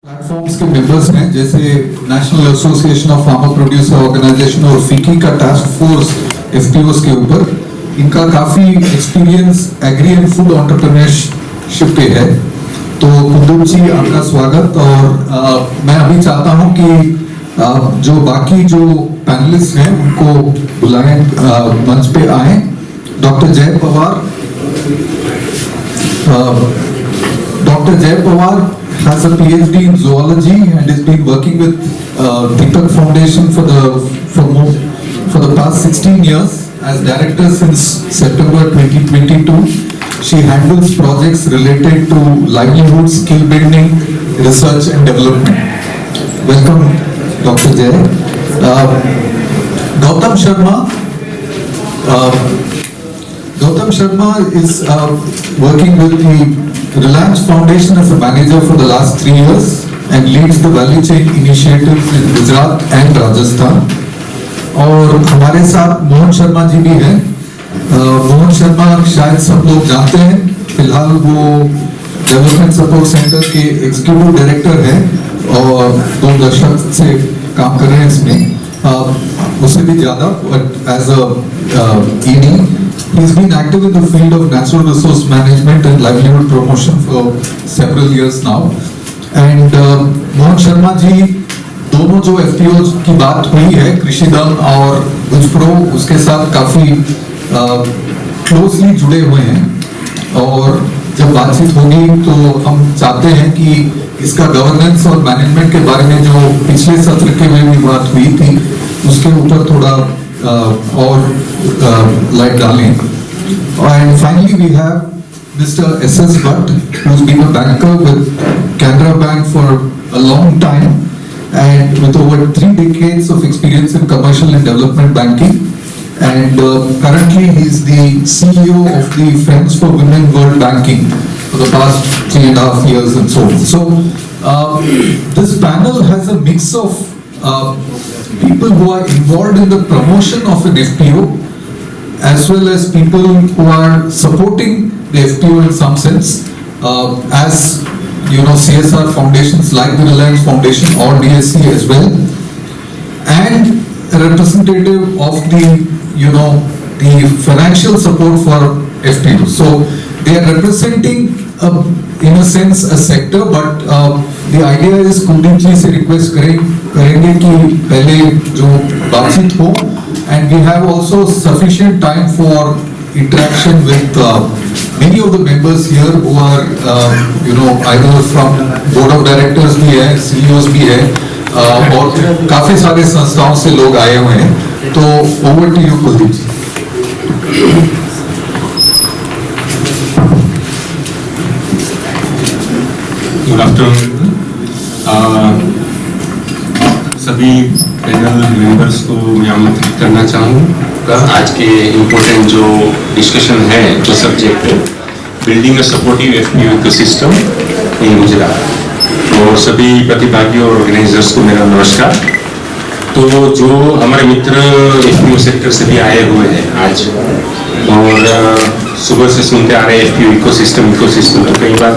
Platforms के members हैं जैसे National Association of Farmer Producer Organisation और फिकी का टास्क फोर्स एफपीओस के ऊपर इनका काफी experience agri and food entrepreneurship पे है। तो कुंदन जी आपका स्वागत। और मैं अभी चाहता हूं कि जो बाकी जो पैनलिस्ट हैं उनको बुलाएं, मंच पे आए। डॉक्टर जय Pawar, Dr. Jay Pawar has a PhD in zoology and has been working with Deepak Foundation for the past 16 years as director since September 2022. She handles projects related to livelihood, skill building, research and development. Welcome, Dr. Jay. Gautam Sharma is working with the Reliance Foundation as a manager for the last 3 years and leads the value chain initiatives in Gujarat and Rajasthan. और हमारे साथ मोहन शर्मा जी भी हैं। मोहन शर्मा शायद सब लोग जानते हैं, फिलहाल वो डेवलपमेंट सपोर्ट सेंटर के एग्जीक्यूटिव डायरेक्टर हैं और 2 दशक से काम कर रहे हैं इसमें, उससे भी ज़्यादा। But as a ED he's been active in the field of natural resource management and livelihood promotion for several years now. And Mohan Sharma ji दोनों जो FPO की बात हुई है, कृषिदम और गुजप्रो, उसके साथ काफी क्लोजली जुड़े हुए हैं। और जब बातचीत होगी तो हम चाहते हैं कि इसका गवर्नेंस और मैनेजमेंट के बारे में जो पिछले सत्र के में भी बात हुई थी उसके ऊपर थोड़ा और लाइट डालें। And finally we have Mr. S.S. Bhatt, who's been a banker with Canara Bank for a long time and with over 3 decades of experience in commercial and development banking. And currently he is the CEO of the Friends for Women World Banking for the past 3.5 years and so on. So this panel has a mix of people who are involved in the promotion of an FPO as well as people who are supporting the FPO in some sense, as you know, CSR foundations like the Reliance Foundation or DSC as well, and a representative of the, you know, the financial support for FPO. So they are representing in a sense a sector, but the idea is Kuldeep जी से request करेंगे कि पहले जो बातचीत हो, and we have also sufficient time for interaction with many of the members here who are you know, either from board of directors भी है, CEOs भी है, और काफी सारे संस्थाओं से लोग आए हुए हैं। तो over to you Kuldeep ji. Good afternoon सभी पैनल मेंबर्स को मैं आमंत्रित करना चाहूँगा। आज के इम्पोर्टेंट जो डिस्कशन है, जो सब्जेक्ट है building a supportive FPO ecosystem इन गुजरात, और सभी प्रतिभागी और ऑर्गेनाइजर्स को मेरा नमस्कार। तो जो हमारे मित्र FPO सेक्टर से भी आए हुए हैं आज, और सुबह से सुनते आ रहे हैं FPO इकोसिस्टम, तो कई बार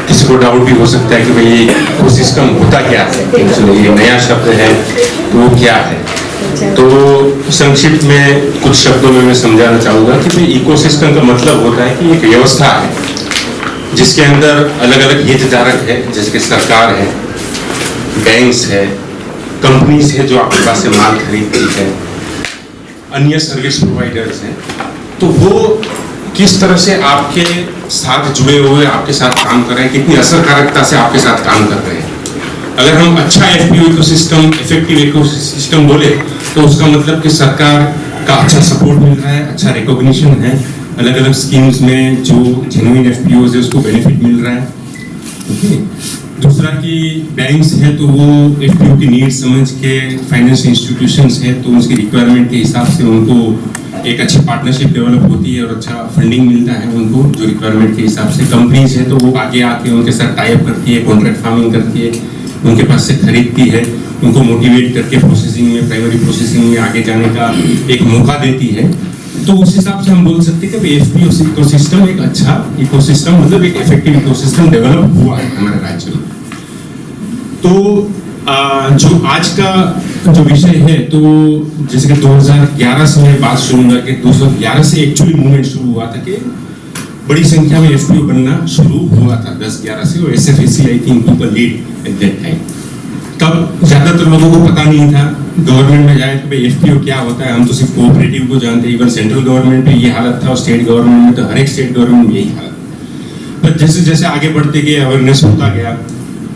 किसी को डाउट भी हो सकता है कि भाई ये इकोसिस्टम होता क्या है, ये नया शब्द है तो वो क्या है। तो संक्षिप्त में कुछ शब्दों में मैं समझाना चाहूँगा कि भाई इकोसिस्टम का मतलब होता है कि एक व्यवस्था है जिसके अंदर अलग अलग हितधारक है, जैसे कि सरकार है, बैंक्स है, कंपनीज है जो आपके पास से माल खरीदती है, अन्य सर्विस प्रोवाइडर्स हैं। तो वो किस तरह से आपके साथ जुड़े हुए, आपके साथ काम कर रहे हैं, कितनी असरकारकता से आपके साथ काम कर रहे हैं। अगर हम अच्छा FPO इकोसिस्टम, इफेक्टिव इकोसिस्टम बोले तो उसका मतलब कि सरकार का अच्छा सपोर्ट मिल रहा है, अच्छा रिकॉग्निशन है, अलग अलग स्कीम्स में जो जेन्युइन FPOs है उसको बेनिफिट मिल रहा है। ओके, दूसरा कि बैंक्स है तो वो FPO की नीड समझ के, फाइनेंस इंस्टीट्यूशंस है तो उसकी रिक्वायरमेंट के हिसाब से उनको एक अच्छी पार्टनरशिप डेवलप होती है और अच्छा फंडिंग मिलता है उनको जो रिक्वायरमेंट के हिसाब से। कंपनीज है तो वो आगे आके उनके साथ टाई अप करती है, कॉन्ट्रैक्ट फार्मिंग करती है, उनके पास से खरीदती है, उनको मोटिवेट करके प्रोसेसिंग में, प्राइमरी प्रोसेसिंग में आगे जाने का एक मौका देती है। तो उस हिसाब से हम बोल सकते हैं कि FPO इकोसिस्टम एक अच्छा इकोसिस्टम, मतलब एक इफेक्टिव इकोसिस्टम डेवलप हुआ है हमारे राज्य में। तो जो आज का जो विषय है, तो जैसे कि 2011 से मैं बात शुरू करके 2011 से एक्चुअली मूवमेंट शुरू हुआ था कि बड़ी संख्या में एफपीओ बनना शुरू हुआ था 10-11 से, और SFAC I think took a lid at that time. तब ज्यादातर लोगों को पता नहीं था, गवर्नमेंट में जाए तो भाई एफपीओ क्या होता है, हम तो सिर्फ कोऑपरेटिव को जानते हैं। इवन सेंट्रल गवर्नमेंट में ये हालत था और स्टेट गवर्नमेंट में तो हर एक स्टेट गवर्नमेंट में यही हालत। पर जैसे जैसे आगे बढ़ते गए, अवेयरनेस होता गया।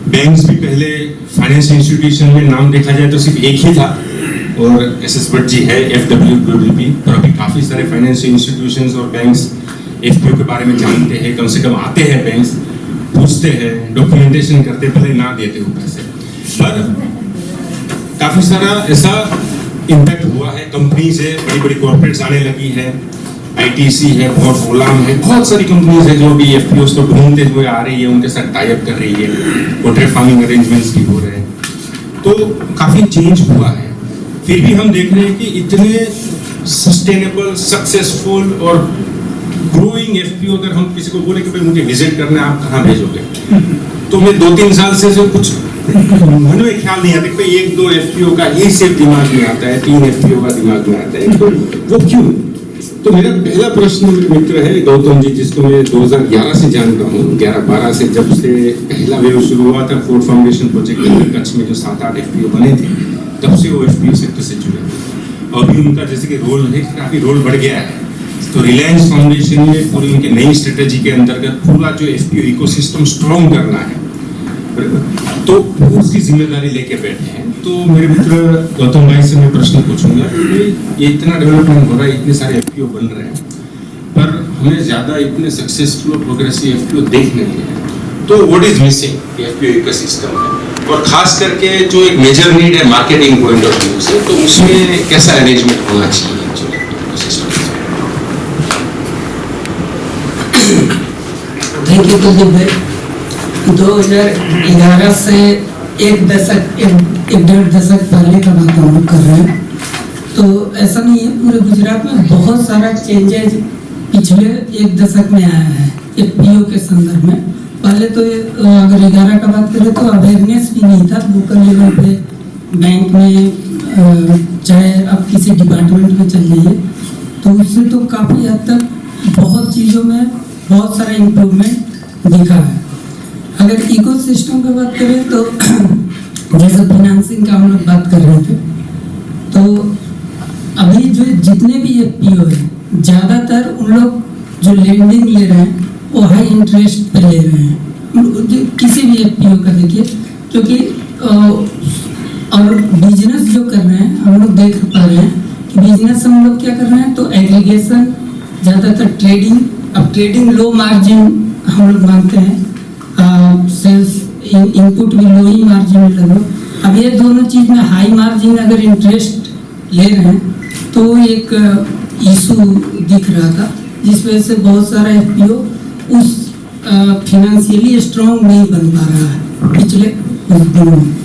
बैंक्स भी पहले फाइनेंशियल इंस्टीट्यूशन में नाम देखा जाए तो सिर्फ एक ही था, और एसएस भट्ट जी है FWDP, और अभी काफी सारे फाइनेंशियल इंस्टीट्यूशंस और बैंक्स एफपीओ के बारे में जानते हैं, कम से कम आते हैं बैंक्स, पूछते हैं, डॉक्यूमेंटेशन करते, भले ना देते हो पैसे। पर काफी सारा ऐसा इम्पैक्ट हुआ है, कंपनीज है, बड़ी बड़ी कॉर्पोरेट्स आने लगी है, आईटीसी है, बहुत ओलाम है, बहुत सारी कंपनीज है जो भी एफपीओस को ढूंढते हुए आ रही है, उनके साथ टाई अप कर रही है, पोल्ट्री फार्मिंग अरेंजमेंट्स भी हो रहे हैं। तो काफी चेंज हुआ है। फिर भी हम देख रहे हैं कि इतने सस्टेनेबल, सक्सेसफुल और ग्रोइंग एफपीओ, अगर हम किसी को बोले कि भाई मुझे विजिट करना है, आप कहाँ भेजोगे? तो मैं 2-3 साल से जो कुछ मन में ख्याल नहीं आता कि 1-2 एफपीओ का ही सिर्फ दिमाग में आता है, 3 एफपीओ का दिमाग में आता है, तो वो क्यों? तो मेरा पहला प्रश्न मेरे मित्र है गौतम जी, जिसको मैं 2011 से जानता हूँ, 11-12 से, जब से पहला वेव शुरू हुआ था फूड फाउंडेशन प्रोजेक्ट के अंदर कच्छ में जो 7-8 एफपीओ बने थे, तब से वो एफपीओ सेक्टर से जुड़े थे। और अभी उनका जैसे कि रोल है, काफी रोल बढ़ गया है। तो रिलायंस फाउंडेशन में पूरी उनकी नई स्ट्रेटेजी के अंतर्गत पूरा जो एफपीओ इकोसिस्टम स्ट्रॉन्ग करना है, तो उसकी जिम्मेदारी लेके बैठे हैं। तो मेरे मित्र गौतम भाई से मैं प्रश्न पूछूंगा कि ये इतना डेवलपमेंट हो रहा है, इतने सारे एफपीओ बन रहे हैं, पर हमें ज्यादा इतने सक्सेसफुल और प्रोग्रेसिव एफपीओ देख नहीं है। तो what is missing FPO ecosystem में, और खास करके जो एक मेजर नीड है मार्केटिंग पॉइंट ऑफ व्यू से, तो उसमें कैसा अरेंजमेंट होना चाहिए जो इकोसिस्टम? थैंक यू कुलदीप भाई। 2011 से एक 1.5 दशक पहले का बात हम लोग कर रहे हैं। तो ऐसा नहीं है, पूरे गुजरात में बहुत सारा चेंजेज पिछले 1 दशक में आया है एफपीओ के संदर्भ में। पहले तो अगर 11 का बात करें तो अवेयरनेस भी नहीं था लोकल लेवल पे, बैंक में चाहे आप किसी डिपार्टमेंट में चल जाइए, तो उससे तो काफ़ी हद तक बहुत चीज़ों में बहुत सारा इम्प्रूवमेंट दिखा है। अगर इकोसिस्टम की बात करें तो जैसे फाइनेंसिंग का हम लोग बात कर रहे थे, तो अभी जो जितने भी एफपीओ हैं, ज़्यादातर उन लोग जो लेंडिंग ले रहे हैं वो हाई इंटरेस्ट पे ले रहे हैं। किसी भी एफपीओ का देखिए, क्योंकि और बिजनेस जो कर रहे हैं हम लोग देख पा रहे हैं कि बिजनेस हम लोग क्या कर रहे हैं, तो एग्रीगेशन, ज़्यादातर ट्रेडिंग। अब ट्रेडिंग लो मार्जिन हम लोग मानते हैं, सेल्स इनपुट भी लो ही मार्जिन में लगो। अब ये दोनों चीज़ में हाई मार्जिन अगर इंटरेस्ट ले रहे हैं तो एक इशू दिख रहा था, जिस वजह से बहुत सारा एफपीओ उस फिनेंशियली स्ट्रॉन्ग नहीं बन पा रहा है पिछले कुछ दिनों में।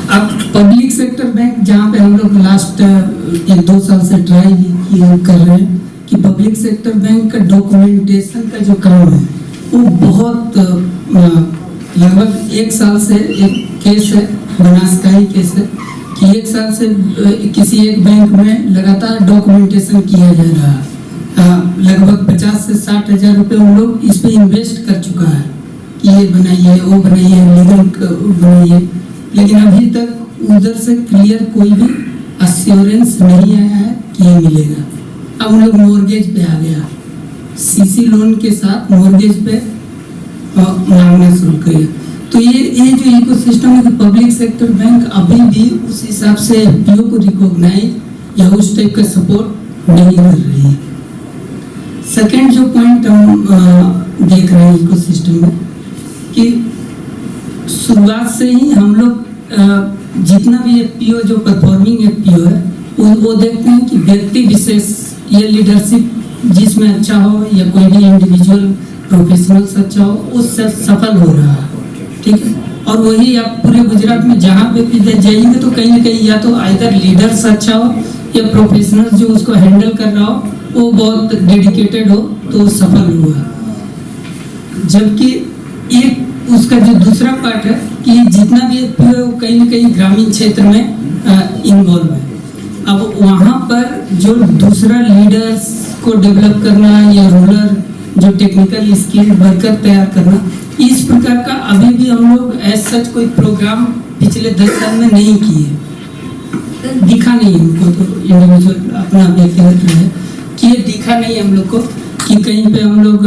अब पब्लिक सेक्टर बैंक, जहाँ पे हम लोग लास्ट 1-2 साल से ट्राई भी कर रहे हैं कि पब्लिक सेक्टर बैंक का डॉक्यूमेंटेशन का जो काम है वो बहुत लगभग 1 साल से एक केस है, बनासकाई केस है कि 1 साल से किसी एक बैंक में लगातार डॉक्यूमेंटेशन किया जा रहा है। लगभग 50 से 60 हज़ार रुपये उन लोग इस पे इन्वेस्ट कर चुका है कि ये बनाइए, वो बनाइए, लीगल बनाइए, लेकिन अभी तक उधर से क्लियर कोई भी अश्योरेंस नहीं आया है कि ये मिलेगा। अब उन लोग मॉर्गेज पे आ गया, सीसी लोन के साथ मॉर्गेज पे मांगना शुरू किया। तो ये जो इकोसिस्टम है, पब्लिक सेक्टर बैंक अभी भी उस हिसाब से एफपीओ को रिकॉग्नाइज या उस टाइप का सपोर्ट नहीं कर रही है। सेकेंड जो पॉइंट हम देख रहे हैं इकोसिस्टम में कि शुरुआत से ही हम लोग जितना भी एफपीओ जो परफॉर्मिंग एफपीओ है वो देखते हैं कि व्यक्ति विशेष ये लीडरशिप जिसमें अच्छा हो या कोई भी इंडिविजुअल प्रोफेशनल्स अच्छा हो, उससे सफल हो रहा है, ठीक है। और वही आप पूरे गुजरात में जहाँ पे भी जाएंगे तो कहीं ना कहीं या तो आइदर लीडर्स अच्छा हो या प्रोफेशनल्स जो उसको हैंडल कर रहा हो वो बहुत डेडिकेटेड हो तो सफल हुआ। जबकि एक उसका जो दूसरा पार्ट है कि जितना भी FPO है वो कहीं ना कहीं ग्रामीण क्षेत्र में इन्वॉल्व है। अब वहाँ पर जो दूसरा लीडर्स को डेवलप करना या रूरल जो टेक्निकल स्किल वर्कर तैयार करना, इस प्रकार का अभी भी हम लोग एज सच कोई प्रोग्राम पिछले 10 साल में नहीं किए, दिखा नहीं हमको, तो इंडिविजुअल अपना व्यक्तिगत है कि ये दिखा नहीं हम लोग को कि कहीं पे हम लोग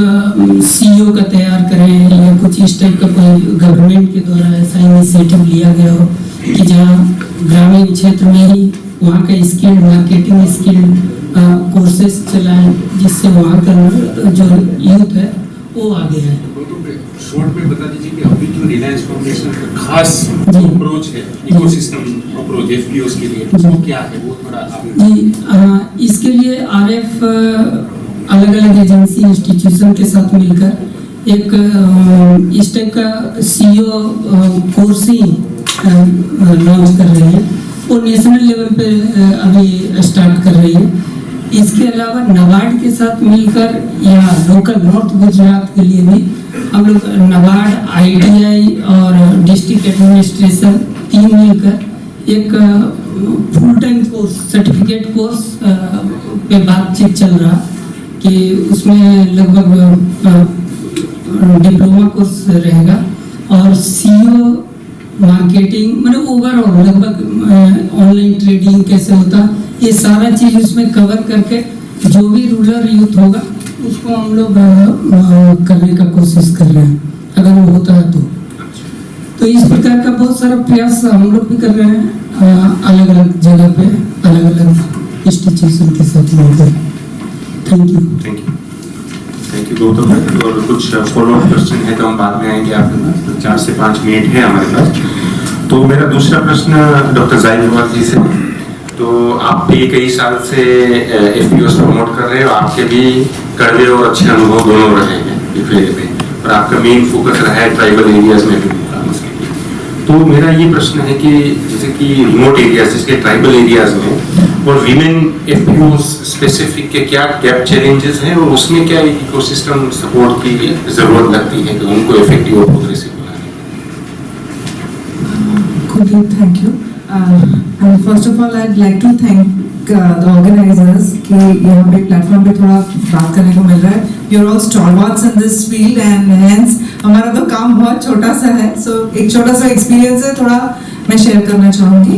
CEO का तैयार करें या कुछ इस टाइप का कोई गवर्नमेंट के द्वारा ऐसा इनिशिएटिव लिया गया हो कि जहाँ ग्रामीण क्षेत्र में ही वहाँ का स्किल मार्केटिंग स्किल कोर्सेज चलाएं, जिससे वहाँ का जो यूथ है वो आगे है। शॉर्ट में बता दीजिए कि अभी जो रिलायंस फाउंडेशन का खास जी। अप्रोच है, इकोसिस्टम अप्रोच FPOs के लिए, जी। वो क्या है, वो थोड़ा आप जी, इसके लिए RF अलग अलग एजेंसी इंस्टीट्यूशन के साथ मिलकर एक इस टाइप का CEO कोर्स ही लॉन्च कर रही है, वो नेशनल लेवल पे अभी स्टार्ट कर रही है। इसके अलावा नाबार्ड के साथ मिलकर या लोकल नॉर्थ गुजरात के लिए भी हम लोग नाबार्ड, ITI और डिस्ट्रिक्ट एडमिनिस्ट्रेशन तीन मिलकर एक full time course, certificate course पे बातचीत चल रहा कि उसमें लगभग डिप्लोमा कोर्स रहेगा और CEO मार्केटिंग मतलब ओवरऑल लगभग ऑनलाइन ट्रेडिंग कैसे होता, ये सारा चीज उसमें कवर करके जो भी रूरल यूथ होगा उसको हम लोग करने का कोशिश कर रहे हैं, अगर वो होता है तो इस प्रकार का बहुत सारा प्रयास हम लोग भी कर रहे हैं अलग अलग जगह पे अलग अलग इंस्टीट्यूशन के साथ मिलकर। Thank you. Thank you Gautam भाई। और कुछ फॉलोअप क्वेश्चन है तो हम बाद में आएंगे आपके पास, तो 4 से 5 मिनट है हमारे पास। तो मेरा दूसरा प्रश्न डॉक्टर जाहिद जी से, तो आप भी कई साल से FPOs प्रमोट कर रहे हो, आपके भी कड़वे और अच्छे अनुभव दोनों रहे हैं फील्ड में, और आपका मेन फोकस रहा है ट्राइबल एरियाज में भी काम के लिए। तो मेरा ये प्रश्न है कि जैसे कि रिमोट एरियाज, जिसके ट्राइबल एरियाज में और वीमेन FPOs स्पेसिफिक के क्या गैप चैलेंजेस हैं, और उसमें क्या इकोसिस्टम सपोर्ट की जरूरत लगती है कि उनको इफेक्टिव और प्रोग्रेसिव बनाने में? Thank you. And first of all, I'd like to thank the organizers कि यहाँ पे प्लेटफॉर्म पे थोड़ा बात करने को मिल रहा है। You're all stalwarts in this field and hence हमारा तो काम बहुत छोटा सा है, so एक छोटा सा एक्सपीरियंस है, थोड़ा मैं शेयर करना चाहूँगी।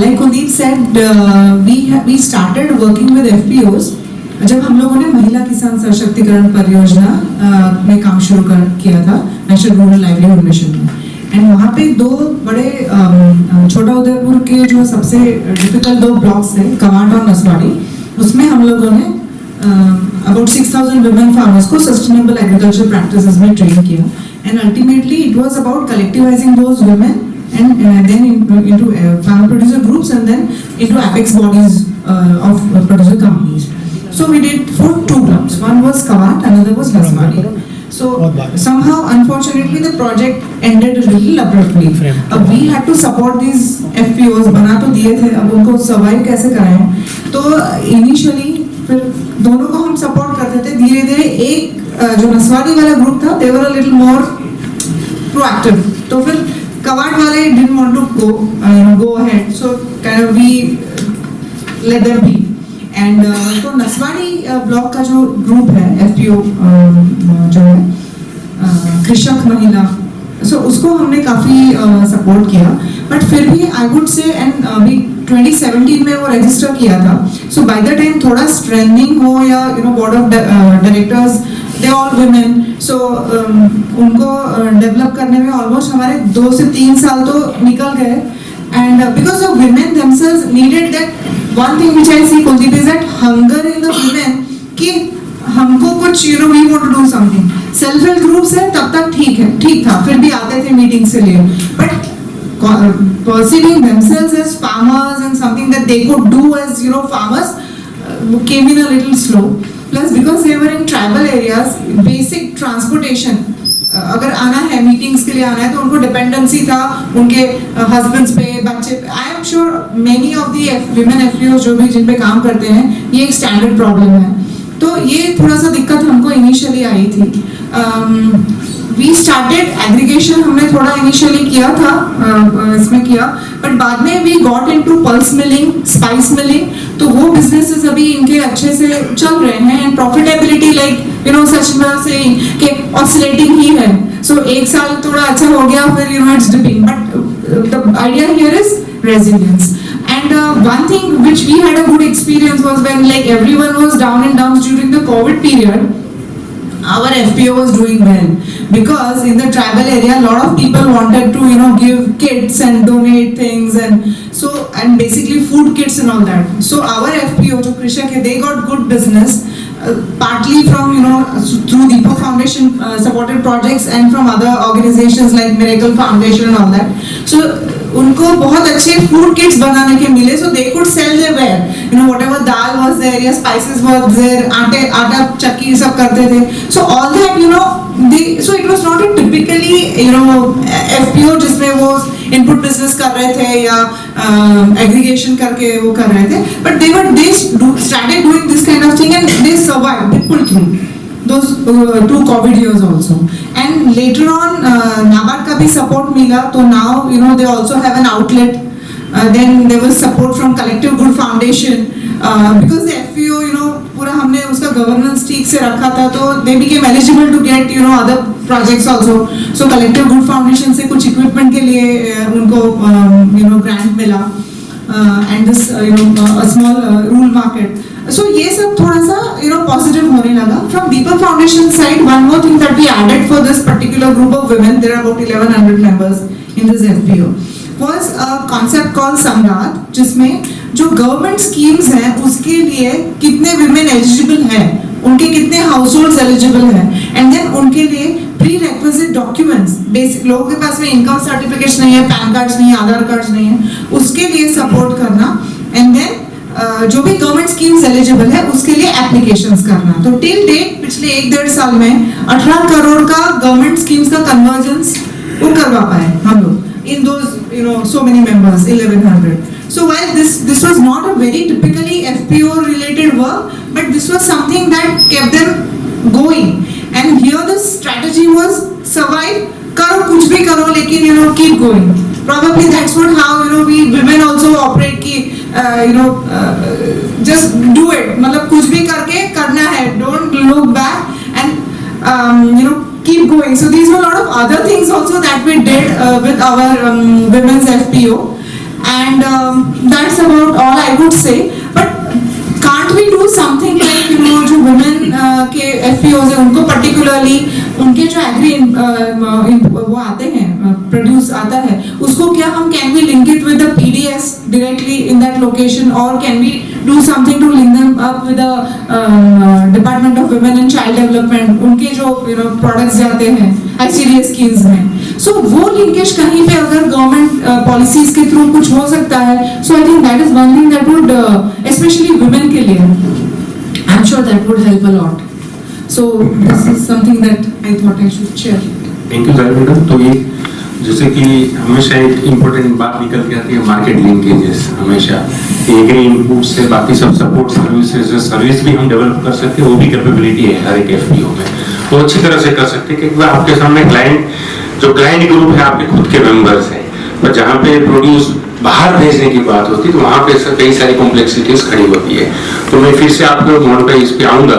Like Kuldeep said, we started working with FPOs जब हम लोगों ने महिला किसान सशक्तिकरण परियोजना में काम शुरू किया था नेशनल रूरल लाइवलीहुड मिशन में। एंड वहाँ पे दो बड़े छोटा उदयपुर के जो सबसे डिफिकल्ट 2 ब्लॉक्स है, कवाट और नसवाड़ी, उसमें हम लोगों ने अबाउट 6000 वुमेन फार्मर्स को सस्टेनेबल एग्रीकल्चर प्रैक्टिसेस में ट्रेन किया। And ultimately it was about collectivising those women and then into farmer producer groups and then into apex bodies of producer companies. So we did for 2 blocks. One was Kawat, another was Naswadi. So somehow, unfortunately, the project ended a little abruptly. We had to support these FPOs. बना तो दिए थे, अब उनको survive कैसे कराएं? तो initially फिर दोनों को हम support करते थे। धीरे-धीरे एक जो नसवाड़ी वाला group था, they were a little more proactive. तो फिर कवाट वाले didn't want to go ahead, so kind of we let them be. And तो नसवाड़ी ब्लॉक का जो ग्रुप है FPO जो है कृषक महिला, so उसको हमने काफी सपोर्ट किया, बट फिर भी आई वुड से एंड अभी 2017 में वो रजिस्टर किया था, सो बाय द टाइम थोड़ा स्ट्रेंथनिंग हो या board of directors they all women, so उनको डेवलप करने में ऑलमोस्ट हमारे 2 से 3 साल तो निकल गए। And because of women themselves needed that one thing which I see Kuldeep is that hunger in the women कि हमको कुछ we want to do something. Self help groups है तब तक ठीक था, फिर भी आते थे मीटिंग से लिए, but perceiving themselves as farmers and something that they could do as farmers came in a little slow. Plus because they were in tribal areas, basic transportation अगर आना है मीटिंग्स के लिए आना है तो उनको डिपेंडेंसी था उनके हस्बैंड्स पे, बच्चे पे। I am sure many of the women FPOs जो भी जिन पे काम करते हैं ये एक स्टैंडर्ड प्रॉब्लम है, तो ये थोड़ा सा दिक्कत हमको इनिशियली आई थी। वी स्टार्टेड एग्रीगेशन, हमने थोड़ा इनिशियली किया था, इसमें किया, बट बाद में we got into pulse milling, spice milling, तो वो बिजनेसेस अभी इनके अच्छे से चल रहे हैं and profitability like you know such से कि ऑसिलेटिंग ही है. सो एक साल थोड़ा अच्छा हो गया, फिर you know it's dipping, but the idea here is resilience. And one thing which we had a good experience was when like everyone was down and downs during the COVID period, our FPO was doing well because in the tribal area a lot of people wanted to you know give kits and donate things and so and basically food kits and all that. So our FPO जो कृषक है, they got good business partly from you know through Deepak Foundation supported projects and from other organizations like Miracle Foundation and all that. So उनको बहुत अच्छे food kits बनाने के मिले, so they could sell their wear, you know whatever dal was there या spices was there, आटा चक्की सब करते थे, so all that you know they, so it was not a typically you know FPO जिसमें वो इनपुट बिजनेस कर रहे थे या एग्रीगेशन करके वो कर रहे थे, but they started doing this kind of thing and they survived, they pulled through those 2 COVID years also. And later on NABARD का भी support मिला, तो now you know they also have an outlet. Then there was support from Collective Good Foundation because the FPO you know पूरा हमने उसका governance ठीक से रखा था, तो they became eligible to get you know other projects also. So Collective Good Foundation से कुछ equipment के लिए उनको you know grant मिला and this you know a small rural market. So ये सब थोड़ा सा you know positive होने लगा. From Deepak Foundation side, one more thing that we added for this particular group of women, there are about 1100 members in this FPO, was a concept called Samrat, जिसमें जो government schemes हैं उसके लिए कितने women eligible हैं, उनके कितने households eligible हैं, and then उनके लिए prerequisite documents, basic लोगों के पास में income certificates नहीं है, पैन कार्ड्स नहीं है, आधार कार्ड्स नहीं है, उसके लिए सपोर्ट करना, and then जो भी गवर्नमेंट स्कीम्स एलिजिबल है उसके लिए एप्लीकेशंस करना. तो टिल डेट पिछले 1-1.5 साल में 18 करोड़ का गवर्नमेंट स्कीम्स का कन्वर्जेंस वो करवा पाए हम लोग in those you know so many members 1100. So while this was not a very typically FPO related work, but this was something that kept them going, and here the strategy was survive, करो कुछ भी करो लेकिन you know keep going. Probably that's what how you know we women also operate कि you know just do it, मतलब कुछ भी करके करना है, don't look back and you know keep going. So these were a lot of other things also that we did with our women's FPO, and that's about all I would say. But can't we do something like you know जो women के FPOs है उनको particularly उनके जो agree वो आते हैं produce आता है उसको क्या हम can we link it with the PDS directly in that location, or can we do something to link them up with the Department of Women and Child Development, उनके जो you know products जाते हैं ICDS schemes में. So वो linkage कहीं पे अगर government policies के through कुछ हो सकता है, so I think that is one thing that would especially women के लिए I'm sure that would help a lot. So this is something that I thought I should share. Thank you madam. तो ये जैसे कि हमेशा एक important बात निकल के आती है मार्केट लिंकेजेस. हमेशा एग्री इनपुट से बाकी सब सपोर्ट सर्विसेज सर्विस भी हम डेवलप कर सकते हैं, वो भी कैपेबिलिटी है हर एक एफपीओ में, वो अच्छी तरह से कर सकते हैं. क्योंकि आपके सामने क्लाइंट जो क्लाइंट ग्रुप है आपके खुद के मेंबर्स हैं, पर जहाँ पे प्रोड्यूस बाहर भेजने की बात होती है तो वहाँ पे कई सारी कॉम्प्लेक्सिटीज खड़ी होती है. तो मैं फिर से आपके मोड पे इस पे आऊँगा,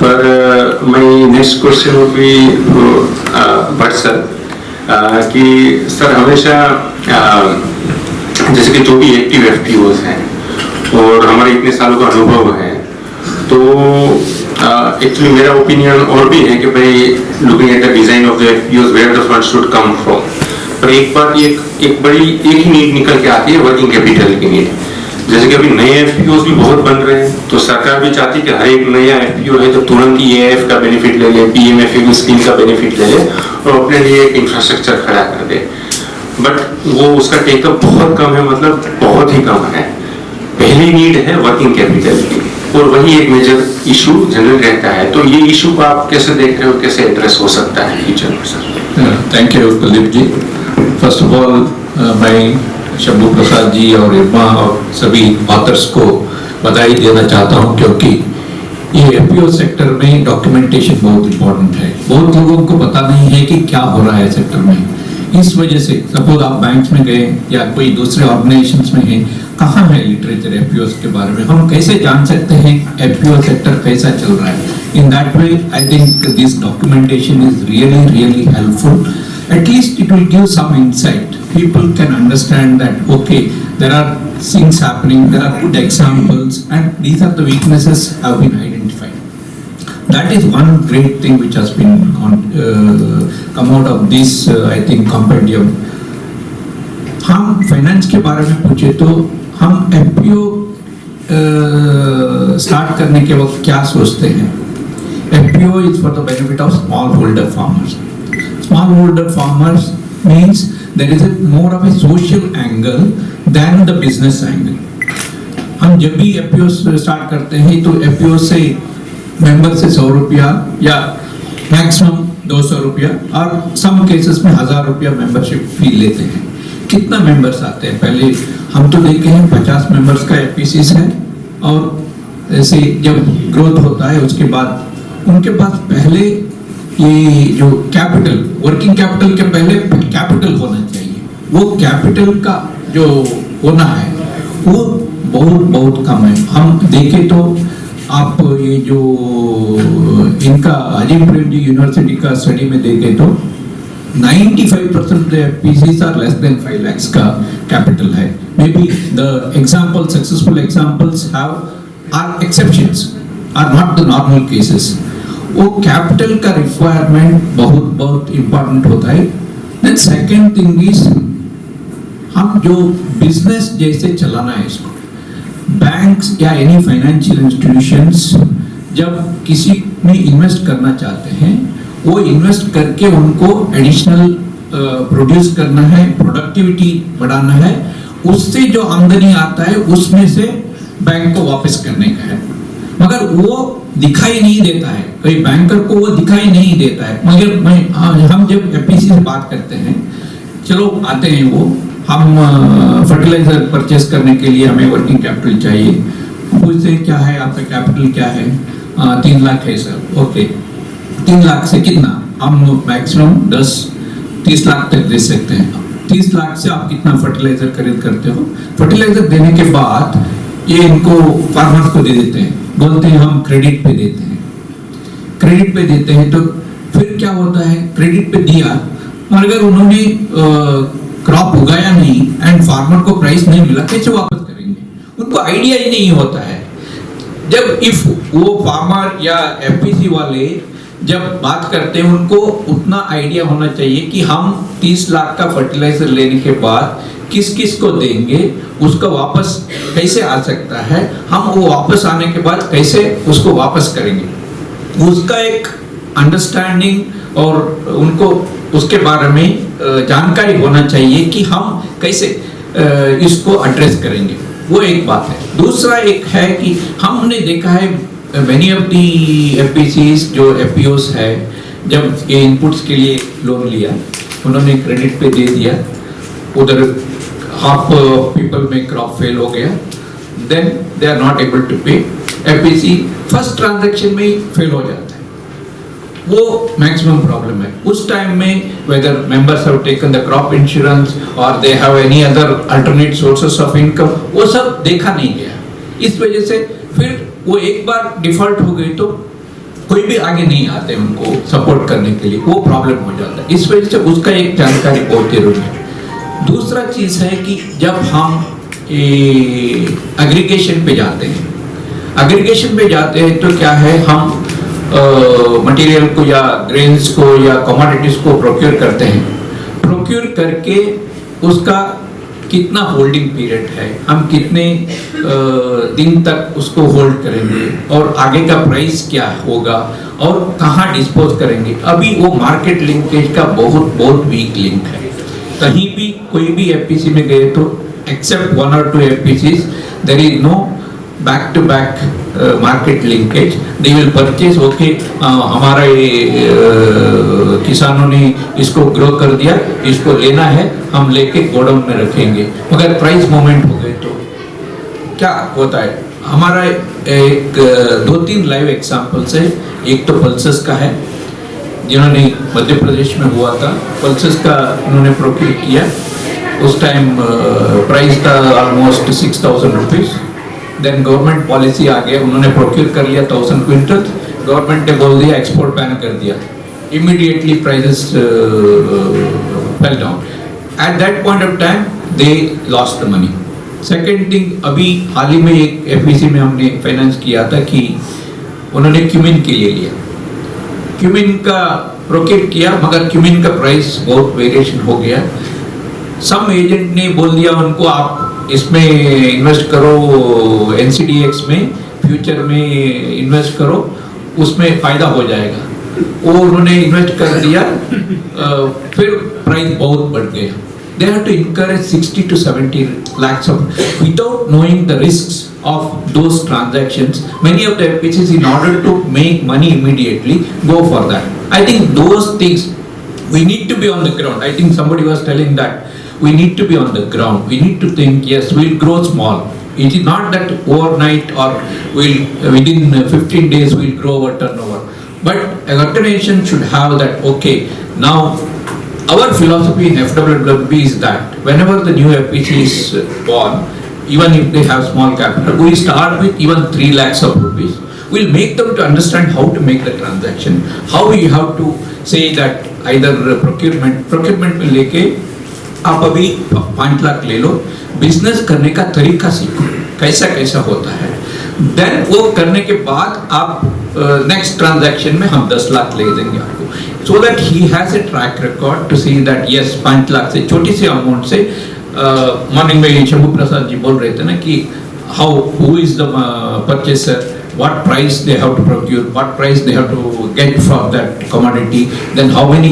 पर मैं next question would be Bhatt sir कि सर हमेशा जैसे कि जो भी एक्टिव एफपीओज हैं और हमारे इतने सालों का अनुभव है, तो एक्चुअली मेरा ओपिनियन और भी है कि भाई looking at the design of the FPOs where the fund should come from, पर एक बार एक ही नीड निकल के आती है वर्किंग कैपिटल की नीड. जैसे कि अभी नए एफपीओज भी बहुत बन रहे हैं, तो सरकार भी चाहती है कि हर एक नया एफपीओ है तो तुरंत ही एएफ का बेनिफिट ले ले, पीएमएफए स्कीम का बेनिफिट ले ले और अपने लिए एक इंफ्रास्ट्रक्चर खड़ा कर दे. बट वो उसका टेकअप बहुत कम है, मतलब बहुत ही कम है. पहली नीड है वर्किंग कैपिटल की, और वही एक मेजर इशू जनरल रहता है. तो ये इशू को आप कैसे देख रहे हो, कैसे एड्रेस हो सकता है फ्यूचर में sir? Thank you Kuldeep ji. First of all मैं शंभू प्रसाद जी और इरमा और सभी ऑथर्स को बधाई देना चाहता हूं, क्योंकि ये एफपीओ सेक्टर में डॉक्यूमेंटेशन बहुत इंपॉर्टेंट है। बहुत लोगों को पता नहीं है कि क्या हो रहा है सेक्टर में। इस वजह से सपोज आप बैंक्स में गए या कोई दूसरे ऑर्गेनाइजेशंस में हैं, कहाँ है लिटरेचर एफपीओ के बारे में? हम कैसे जान सकते हैं एफपीओ सेक्टर कैसा चल रहा है? In that way I think this documentation is really helpful. At least it will give some insight. People can understand that, okay, there are things happening, there are good examples, and these are the weaknesses have been identified. That is one great thing which has been come out of this, I think, compendium. हम finance के बारे में पूछे तो हम FPO start करने के वक्त क्या सोचते हैं? FPO is for the benefit of small holder farmers. Smallholder farmers means there is a more of a social angle than the business angle. हम जब भी एफपीओ स्टार्ट करते हैं तो एफपीओ से मेंबर से 100 रुपया या मैक्सिमम 200 रुपया और सम केसेस में 1000 रुपया मेंबरशिप फी लेते हैं. कितना मेंबर्स आते हैं? पहले हम तो देखे हैं 50 मेंबर्स का एफपीसीस है, और ऐसे जब ग्रोथ होता है उसके बाद उनके पास पहले ये जो कैपिटल, वर्किंग कैपिटल के पहले कैपिटल होना चाहिए. वो कैपिटल का जो होना है वो बहुत कम है. हम देखें तो आप ये जो इनका अजीम प्रेम जी यूनिवर्सिटी का स्टडी में देखें तो 95% FPCs are less than 5 lakhs का कैपिटल है. Maybe the example, successful examples are exceptions, are not the normal cases. वो कैपिटल का रिक्वायरमेंट बहुत इम्पोर्टेंट होता है. देन सेकेंड थिंग इज हम जो बिजनेस जैसे चलाना है इसको, बैंक्स या एनी फाइनेंशियल इंस्टीट्यूशंस जब किसी में इन्वेस्ट करना चाहते हैं, वो इन्वेस्ट करके उनको एडिशनल प्रोड्यूस करना है, प्रोडक्टिविटी बढ़ाना है, उससे जो आमदनी आता है उसमें से बैंक को वापस करने का है. मगर वो दिखाई नहीं देता है, कोई बैंकर को वो दिखाई नहीं देता है. मगर हम जब एफपीसी से बात करते हैं, चलो आते हैं वो, हम फर्टिलाइजर परचेस करने के लिए हमें वर्किंग कैपिटल चाहिए. पूछते हैं क्या है आपका कैपिटल, क्या है? 3 लाख है सर. ओके, 3 लाख से कितना? हम मैक्सिमम 10-30 लाख तक दे सकते हैं. 30 लाख से आप कितना फर्टिलाइजर खरीद करते हो? फर्टिलाइजर देने के बाद ये इनको फार्मर्स को दे देते हैं, बोलते हैं हम क्रेडिट पे देते हैं. क्रेडिट पे देते हैं तो फिर क्या होता है? क्रेडिट पे दिया, मगर उन्होंने क्रॉप उगाया नहीं एंड फार्मर को प्राइस नहीं मिला, कैसे वापस करेंगे? उनको आइडिया ही नहीं होता है. जब इफ वो फार्मर या एफपीसी वाले जब बात करते हैं, उनको उतना आइडिया होना चाहिए कि हम 30 लाख का फर्टिलाइजर लेने के बाद किस किस को देंगे, उसका वापस कैसे आ सकता है, हम वो वापस आने के बाद कैसे उसको वापस करेंगे, उसका एक अंडरस्टैंडिंग और उनको उसके बारे में जानकारी होना चाहिए कि हम कैसे इसको एड्रेस करेंगे. वो एक बात है. दूसरा एक है कि हमने देखा है मेनी ऑफ दी एफपीसीज जो एफपीओस है, जब ये इनपुट्स के लिए लोन लिया, उन्होंने क्रेडिट पे दे दिया, उधर हाफ पीपल में क्रॉप फेल हो गया, then they are not able to pay. FPC first transaction में ही फेल हो जाता है. वो मैक्सिमम प्रॉब्लम है. उस टाइम में whether members have taken the crop insurance और they have any other alternate sources of income, वो सब देखा नहीं गया. इस वजह से फिर वो एक बार डिफॉल्ट हो गई तो कोई भी आगे नहीं आते उनको सपोर्ट करने के लिए, वो प्रॉब्लम हो जाता है. इस वजह से उसका एक जानकारी बहुत जरूरी है. दूसरा चीज है कि जब हम एग्रीगेशन पे जाते हैं, एग्रीगेशन पे जाते हैं तो क्या है, हम मटेरियल को या ग्रेन्स को या कमोडिटीज को प्रोक्योर करते हैं. प्रोक्योर करके उसका कितना होल्डिंग पीरियड है, हम कितने दिन तक उसको होल्ड करेंगे और आगे का प्राइस क्या होगा और कहाँ डिस्पोज करेंगे. अभी वो मार्केट लिंकेज का बहुत वीक लिंक है. कहीं भी कोई भी एफपीसी में गए तो except 1 or 2 FPCs there is no back to back market linkage. They will purchase, okay हमारा ये किसानों ने इसको ग्रो कर दिया, इसको लेना है, हम लेके गोडाउन में रखेंगे. मगर प्राइस मूवमेंट हो गए तो क्या होता है? हमारा एक 2-3 लाइव एग्जाम्पल्स है। एक तो पल्सेस का है, जिन्होंने मध्य प्रदेश में हुआ था, पल्सेस का उन्होंने प्रोक्योर किया। उस टाइम प्राइस था almost 6,000 rupees. Then government policy आ गया, उन्होंने प्रोक्योर कर लिया 1000 क्विंटल। गवर्नमेंट ने बोल दिया एक्सपोर्ट बैन कर दिया, immediately prices fell down. Eight that point of time they lost the money. Second thing, अभी हाल ही में एक एफबीसी में हमने फाइनेंस किया था कि उन्होंने क्यूमिन के लिए लिया, क्यूमिन का प्रोक्योर किया, मगर क्यूमिन का प्राइस बहुत वेरिएशन हो गया। सम एजेंट ने बोल दिया उनको आप इसमें इन्वेस्ट करो, NCDX में फ्यूचर में इन्वेस्ट करो, उसमें फायदा हो जाएगा। वो उन्होंने इन्वेस्ट कर दिया, फिर प्राइस बहुत बढ़ गया। They have to encourage 60 to 70 lakhs of, without knowing the risks of those transactions. Many of the FPCs, in order to make money immediately, go for that. I think those things, we need to be on the ground. I think somebody was telling that we need to be on the ground. We need to think, yes, we'll grow small. It is not that overnight or within 15 days we'll grow our turnover. But an organization should have that, okay, now our philosophy in FWWB is that whenever the new FPC is born, even if they have small capital, we start with even 3 lakhs of rupees. We'll make them to understand how to make the transaction, how we have to say that either procurement में लेके आप अभी 5 लाख ले लो, business करने का तरीका सीखो, कैसा कैसा होता है। देन वो करने के बाद आप नेक्स्ट ट्रांजैक्शन में हम 10 लाख ले देंगे आपको, so that he has a track record to see that yes 5 lakh से छोटी सी अमाउंट से मॉर्निंग में शंभू प्रसाद जी बोल रहे थे ना कि how who is the purchaser, what price they have to procure, what price they have to get for that commodity, then how many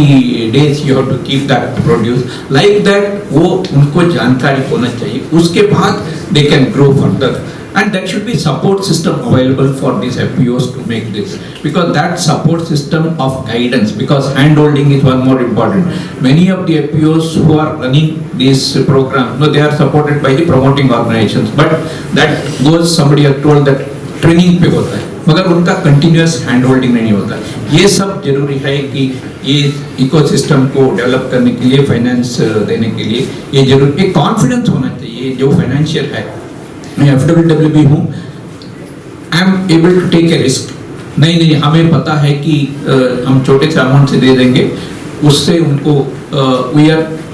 days you have to keep that produce, like that वो उनको जानकारी होना चाहिए। उसके बाद they can grow further, and there should be support system available for these FPOs to make this, because that support system of guidance, because hand holding is one more important. Many of the FPOs who are running this program, no, they are supported by the promoting organizations, but that goes, somebody has told that training पे होता है, मगर उनका continuous hand holding नहीं होता। ये सब जरूरी है कि ये इकोसिस्टम को डेवलप करने के लिए, फाइनेंस देने के लिए ये जरूरी, एक कॉन्फिडेंस होना चाहिए। जो फाइनेंशियल है, मैं FWWB हूँ, I am able to take a risk. नहीं, हमें पता है कि हम छोटे से अमाउंट से दे देंगे, उससे उनको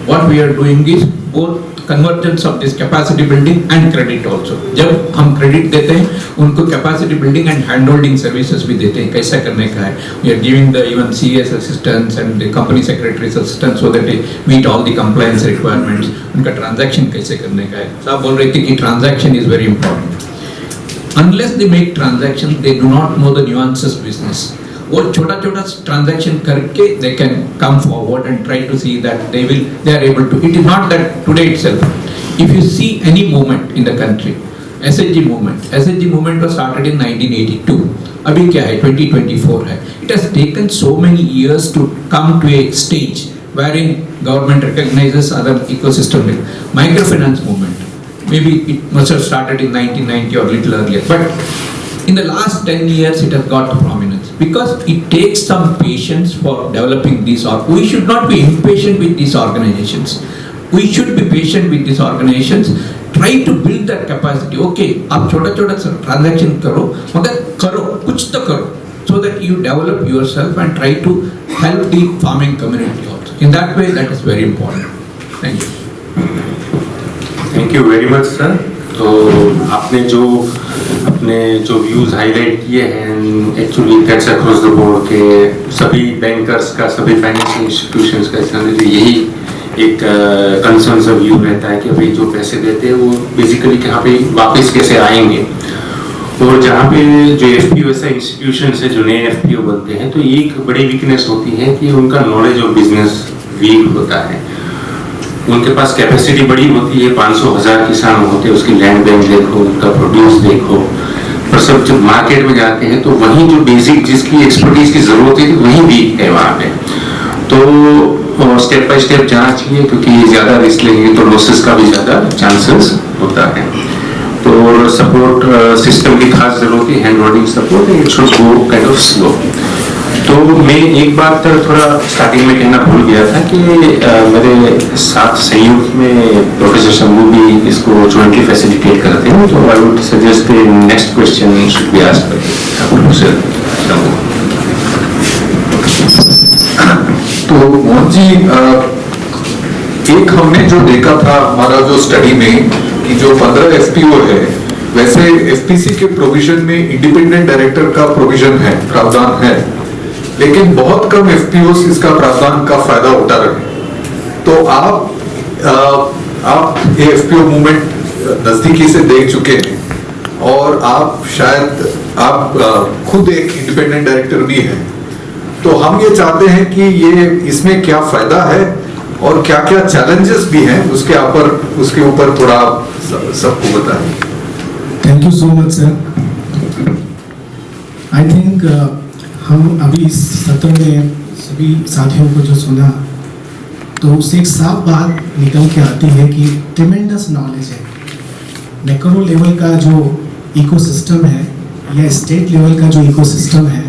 what we are doing is both convergence of this capacity building and credit also. जब हम क्रेडिट देते हैं, उनको capacity building and hand holding services भी देते हैं, कैसा करने का है। We are giving the even CS assistants and the company secretaries assistants so that they meet all the compliance requirements. उनका ट्रांजैक्शन कैसे करने का है, साहब बोल रहे थे कि transaction is very important. Unless they make transaction, they do not know the nuances business. वो छोटा ट्रांजैक्शन करके they can come forward and try to see that they are able to. It is not that today itself. If you see any movement in the country, SHG movement was started in 1982. अभी क्या है, 2024 है। It has taken so many years to come to a stage wherein government recognizes other ecosystem. Microfinance movement, maybe it must have started in 1990 or little earlier, but in the last 10 years it has got prominence, because it takes some patience for developing these. We should not be impatient with these organizations. We should be patient with these organizations. Try to build that capacity. Okay, आप छोटा transaction करो, मगर करो, कुछ तो करो, so that you develop yourself and try to help the farming community also. In that way, that is very important. Thank you. Thank you very much, sir. तो आपने जो व्यूज़ हाईलाइट किए हैं, actually that's across the board के सभी bankers का, सभी financial institutions का यही एक कंसर्न सा व्यू रहता है कि भाई जो पैसे देते हैं वो बेसिकली कहाँ पे वापस कैसे आएंगे। और जहाँ पे जो FPO ऐसा इंस्टीट्यूशन है, जो नए FPO बनते हैं, तो एक बड़ी वीकनेस होती है कि उनका नॉलेज ऑफ बिजनेस वीक होता है। उनके पास कैपेसिटी बड़ी होती है, 500,000 किसान होते हैं, उसकी लैंड बैंक देखो, उनका प्रोड्यूस देखो, पर सब जब मार्केट में जाते हैं तो वहीं जो बेसिक जिसकी एक्सपर्टीज की जरूरत है वहीं वीक है वहाँ पे। तो स्टेप बाय स्टेप जाना चाहिए, क्योंकि ज़्यादा रिस्क लेंगे तो लॉसेस का भी ज़्यादा चांसेस होता है। तो सपोर्ट सिस्टम की खास जरूरत है, hand holding support, it should go kind of slow. तो मैं एक बात थोड़ा स्टार्टिंग में कहना भूल गया था कि मेरे साथ संयुक्त में प्रोफेसर शंभू भी इसको जॉइंटली फैसिलिटेट करते हैं, तो I would suggest next question should be asked by professor Shambhu. तो मोहन जी, एक हमने जो देखा था हमारा जो स्टडी में कि जो 15 एफपीओ है, वैसे एफपीसी के प्रोविजन में इंडिपेंडेंट डायरेक्टर का प्रोविजन है, प्रावधान है, लेकिन बहुत कम एफपीओ इसका प्रावधान का फायदा उठा रहे। तो आप ये एफपीओ मूवमेंट नजदीकी से देख चुके हैं और आप खुद एक इंडिपेंडेंट डायरेक्टर भी हैं, तो हम ये चाहते हैं कि ये इसमें क्या फायदा है और क्या क्या चैलेंजेस भी हैं, उसके ऊपर थोड़ा सबको बताएं। Thank you so much sir. I think हम अभी इस सत्र में सभी साथियों को जो सुना, तो उससे एक साफ बात निकल के आती है कि ट्रिमेंडस नॉलेज है। मैक्रो लेवल का जो इकोसिस्टम है या स्टेट लेवल का जो इकोसिस्टम है,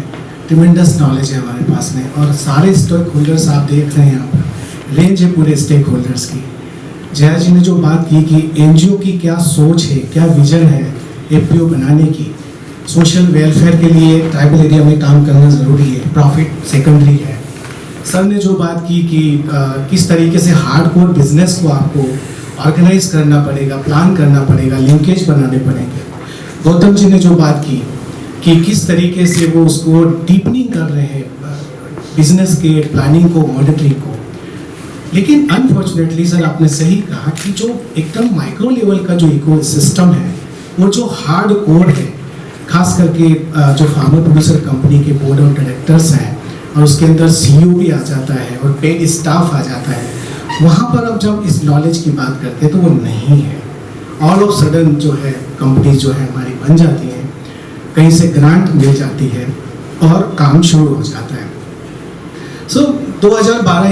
ट्रिमेंडस नॉलेज है हमारे पास में। और सारे स्टेक होल्डर्स आप देख रहे हैं यहाँ पर, रेंज है पूरे स्टेक होल्डर्स की। जया जी ने जो बात की कि एनजीओ की क्या सोच है, क्या विजन है एफपीओ बनाने की, सोशल वेलफेयर के लिए ट्राइबल एरिया में काम करना ज़रूरी है, प्रॉफिट सेकेंडरी है। सर ने जो बात की कि किस तरीके से हार्डकोर बिजनेस को आपको ऑर्गेनाइज करना पड़ेगा, प्लान करना पड़ेगा, लिंकेज बनाने पड़ेंगे। गौतम जी ने जो बात की कि किस तरीके से वो उसको डीपनिंग कर रहे हैं बिजनेस के प्लानिंग को, मॉनिटरिंग को। लेकिन अनफॉर्चुनेटली सर आपने सही कहा कि जो एकदम माइक्रो लेवल का जो इको सिस्टम है, वो जो हार्ड कोर है, खास करके जो फार्मर प्रोड्यूसर कंपनी के बोर्ड ऑफ डायरेक्टर्स हैं और उसके अंदर सीईओ भी आ जाता है और पेड स्टाफ आ जाता है, वहाँ पर अब जब इस नॉलेज की बात करते हैं तो वो नहीं है। ऑल ऑफ सडन जो है कंपनी जो है हमारी बन जाती है, कहीं से ग्रांट मिल जाती है और काम शुरू हो जाता है। सो 2012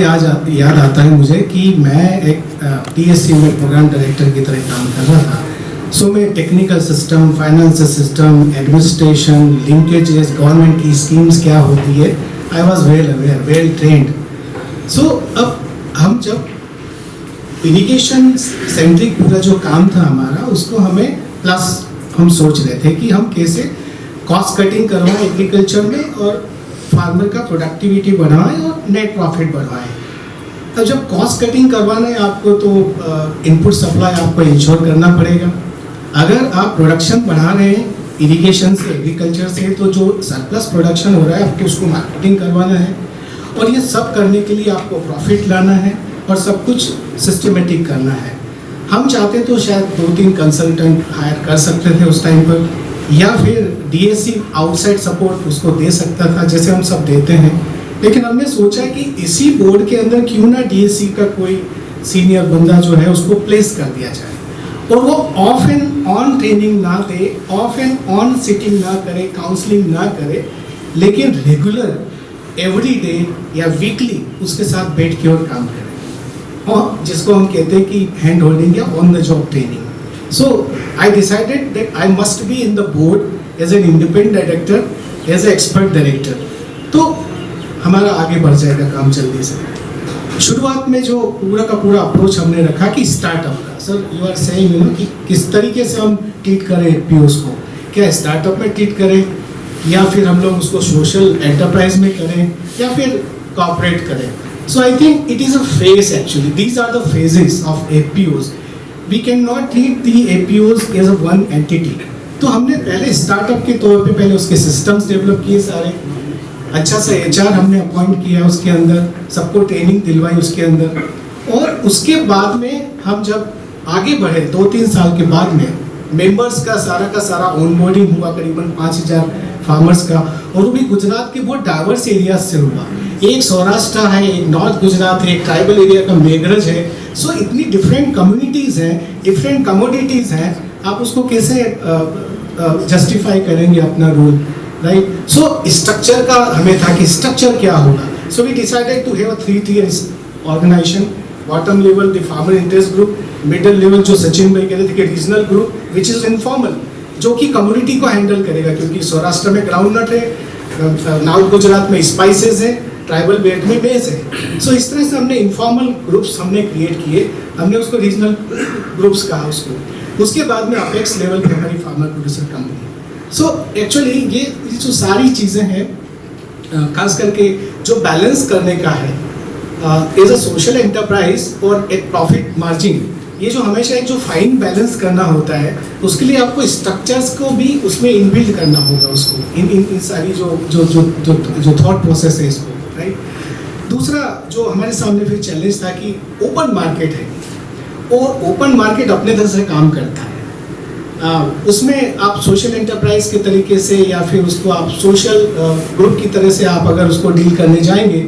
याद आता है मुझे कि मैं एक टीएससी में प्रोग्राम डायरेक्टर की तरह काम कर रहा था। सो मैं technical system, finance system, administration, linkages, government की स्कीम्स क्या होती है, I was well aware, well trained. So अब हम जब इरिगेशन सेंट्रिक पूरा जो काम था हमारा, उसको हमें प्लस हम सोच रहे थे कि हम कैसे कॉस्ट कटिंग करवाएं एग्रीकल्चर में और फार्मर का प्रोडक्टिविटी बढ़ाएं और नेट प्रॉफिट बढ़ाएं। अब जब कॉस्ट कटिंग करवाना है आपको, तो इनपुट सप्लाई आपको इंश्योर करना पड़ेगा। अगर आप प्रोडक्शन बढ़ा रहे हैं इरिगेशन से, एग्रीकल्चर से, तो जो सरप्लस प्रोडक्शन हो रहा है आपको उसको मार्केटिंग करवाना है और ये सब करने के लिए आपको प्रॉफिट लाना है और सब कुछ सिस्टमेटिक करना है। हम चाहते तो शायद 2-3 कंसल्टेंट हायर कर सकते थे उस टाइम पर, या फिर डीएससी आउटसाइड सपोर्ट उसको दे सकता था जैसे हम सब देते हैं। लेकिन हमने सोचा कि इसी बोर्ड के अंदर क्यों ना डीएससी का कोई सीनियर बंदा जो है उसको प्लेस कर दिया जाए और वो ऑफ एंड ऑन ट्रेनिंग ना दे, ऑफ एंड ऑन सिटिंग ना करे, काउंसलिंग ना करे, लेकिन रेगुलर एवरी डे या वीकली उसके साथ बैठ के और काम करें, और जिसको हम कहते हैं कि हैंड होल्डिंग या on the job training. So I decided that I must be in the board as an independent director, as an expert director. तो हमारा आगे बढ़ जाएगा काम जल्दी से। शुरुआत में जो पूरा का पूरा अप्रोच हमने रखा कि स्टार्टअप का, sir you are saying you know कि किस तरीके से हम ट्रीट करें पीओस को, क्या स्टार्टअप में ट्रीट करें या फिर हम लोग उसको सोशल एंटरप्राइज में करें या फिर कॉर्पोरेट करें। So I think it is a phase actually. These are the phases of APOs. We cannot treat the APOs as a one entity. तो हमने पहले स्टार्टअप के तौर पे पहले उसके सिस्टम्स डेवलप किए सारे, अच्छा सा HR हमने अपॉइंट किया उसके अंदर, सबको ट्रेनिंग दिलवाई उसके अंदर, और उसके बाद में हम जब आगे बढ़े 2-3 साल के बाद में मेंबर्स का सारा ऑनबोर्डिंग हुआ, करीबन 5000 फार्मर्स का, और वो भी गुजरात के बहुत डाइवर्स एरियाज से हुआ। एक सौराष्ट्र है, एक नॉर्थ गुजरात है, एक ट्राइबल एरिया का मेघरज है। सो इतनी डिफरेंट कम्युनिटीज़ हैं, डिफरेंट कमोडिटीज़ हैं, आप उसको कैसे जस्टिफाई करेंगे अपना रोल, राइट? सो स्ट्रक्चर का हमें था कि स्ट्रक्चर क्या होगा। So we decided to have a 3 tier organisation bottom level the farmer interest group, middle level जो सचिन भाई कह रहे थे कि regional group which is informal, जो कि कम्युनिटी को हैंडल करेगा, क्योंकि सौराष्ट्र में ग्राउंडनट है, नॉर्थ गुजरात में स्पाइसेस है, ट्राइबल बेल्ट में मेज है। सो इस तरह से हमने इनफॉर्मल ग्रुप्स हमने क्रिएट किए, हमने उसको रीजनल ग्रुप्स कहा उसको। उसके बाद में अपेक्स लेवल पे हमारी farmer producer company. So actually ये जो सारी चीज़ें हैं, खास करके जो बैलेंस करने का है एज अ सोशल एंटरप्राइज और एक प्रॉफिट मार्जिन, ये जो हमेशा एक जो फाइन बैलेंस करना होता है, उसके लिए आपको स्ट्रक्चर्स को भी उसमें इनबिल्ड करना होगा उसको, इन सारी जो थॉट प्रोसेस है इसको, राइट। दूसरा जो हमारे सामने फिर चैलेंज था कि ओपन मार्केट है, और ओपन मार्केट अपने तरह से काम करता है। उसमें आप सोशल एंटरप्राइज के तरीके से या फिर उसको आप सोशल ग्रुप की तरह से आप अगर उसको डील करने जाएंगे,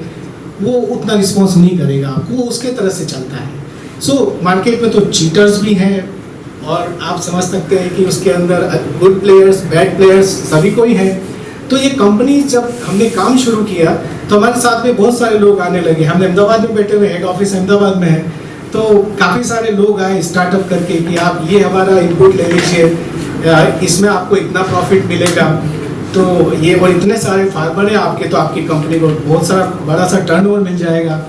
वो उतना रिस्पॉन्स नहीं करेगा आपको, वो उसके तरह से चलता है। सो मार्केट में तो चीटर्स भी हैं, और आप समझ सकते हैं कि उसके अंदर गुड प्लेयर्स, बैड प्लेयर्स सभी कोई है। तो ये कंपनी जब हमने काम शुरू किया तो हमारे साथ में बहुत सारे लोग आने लगे। हमने अहमदाबाद में बैठे हुए, हेड ऑफिस अहमदाबाद में है, तो काफ़ी सारे लोग आए स्टार्टअप करके कि आप ये हमारा इनपुट ले लीजिए, इसमें आपको इतना प्रॉफिट मिलेगा, तो ये और इतने सारे फार्मर हैं आपके, तो आपकी कंपनी को बहुत सारा बड़ा सा टर्नओवर मिल जाएगा।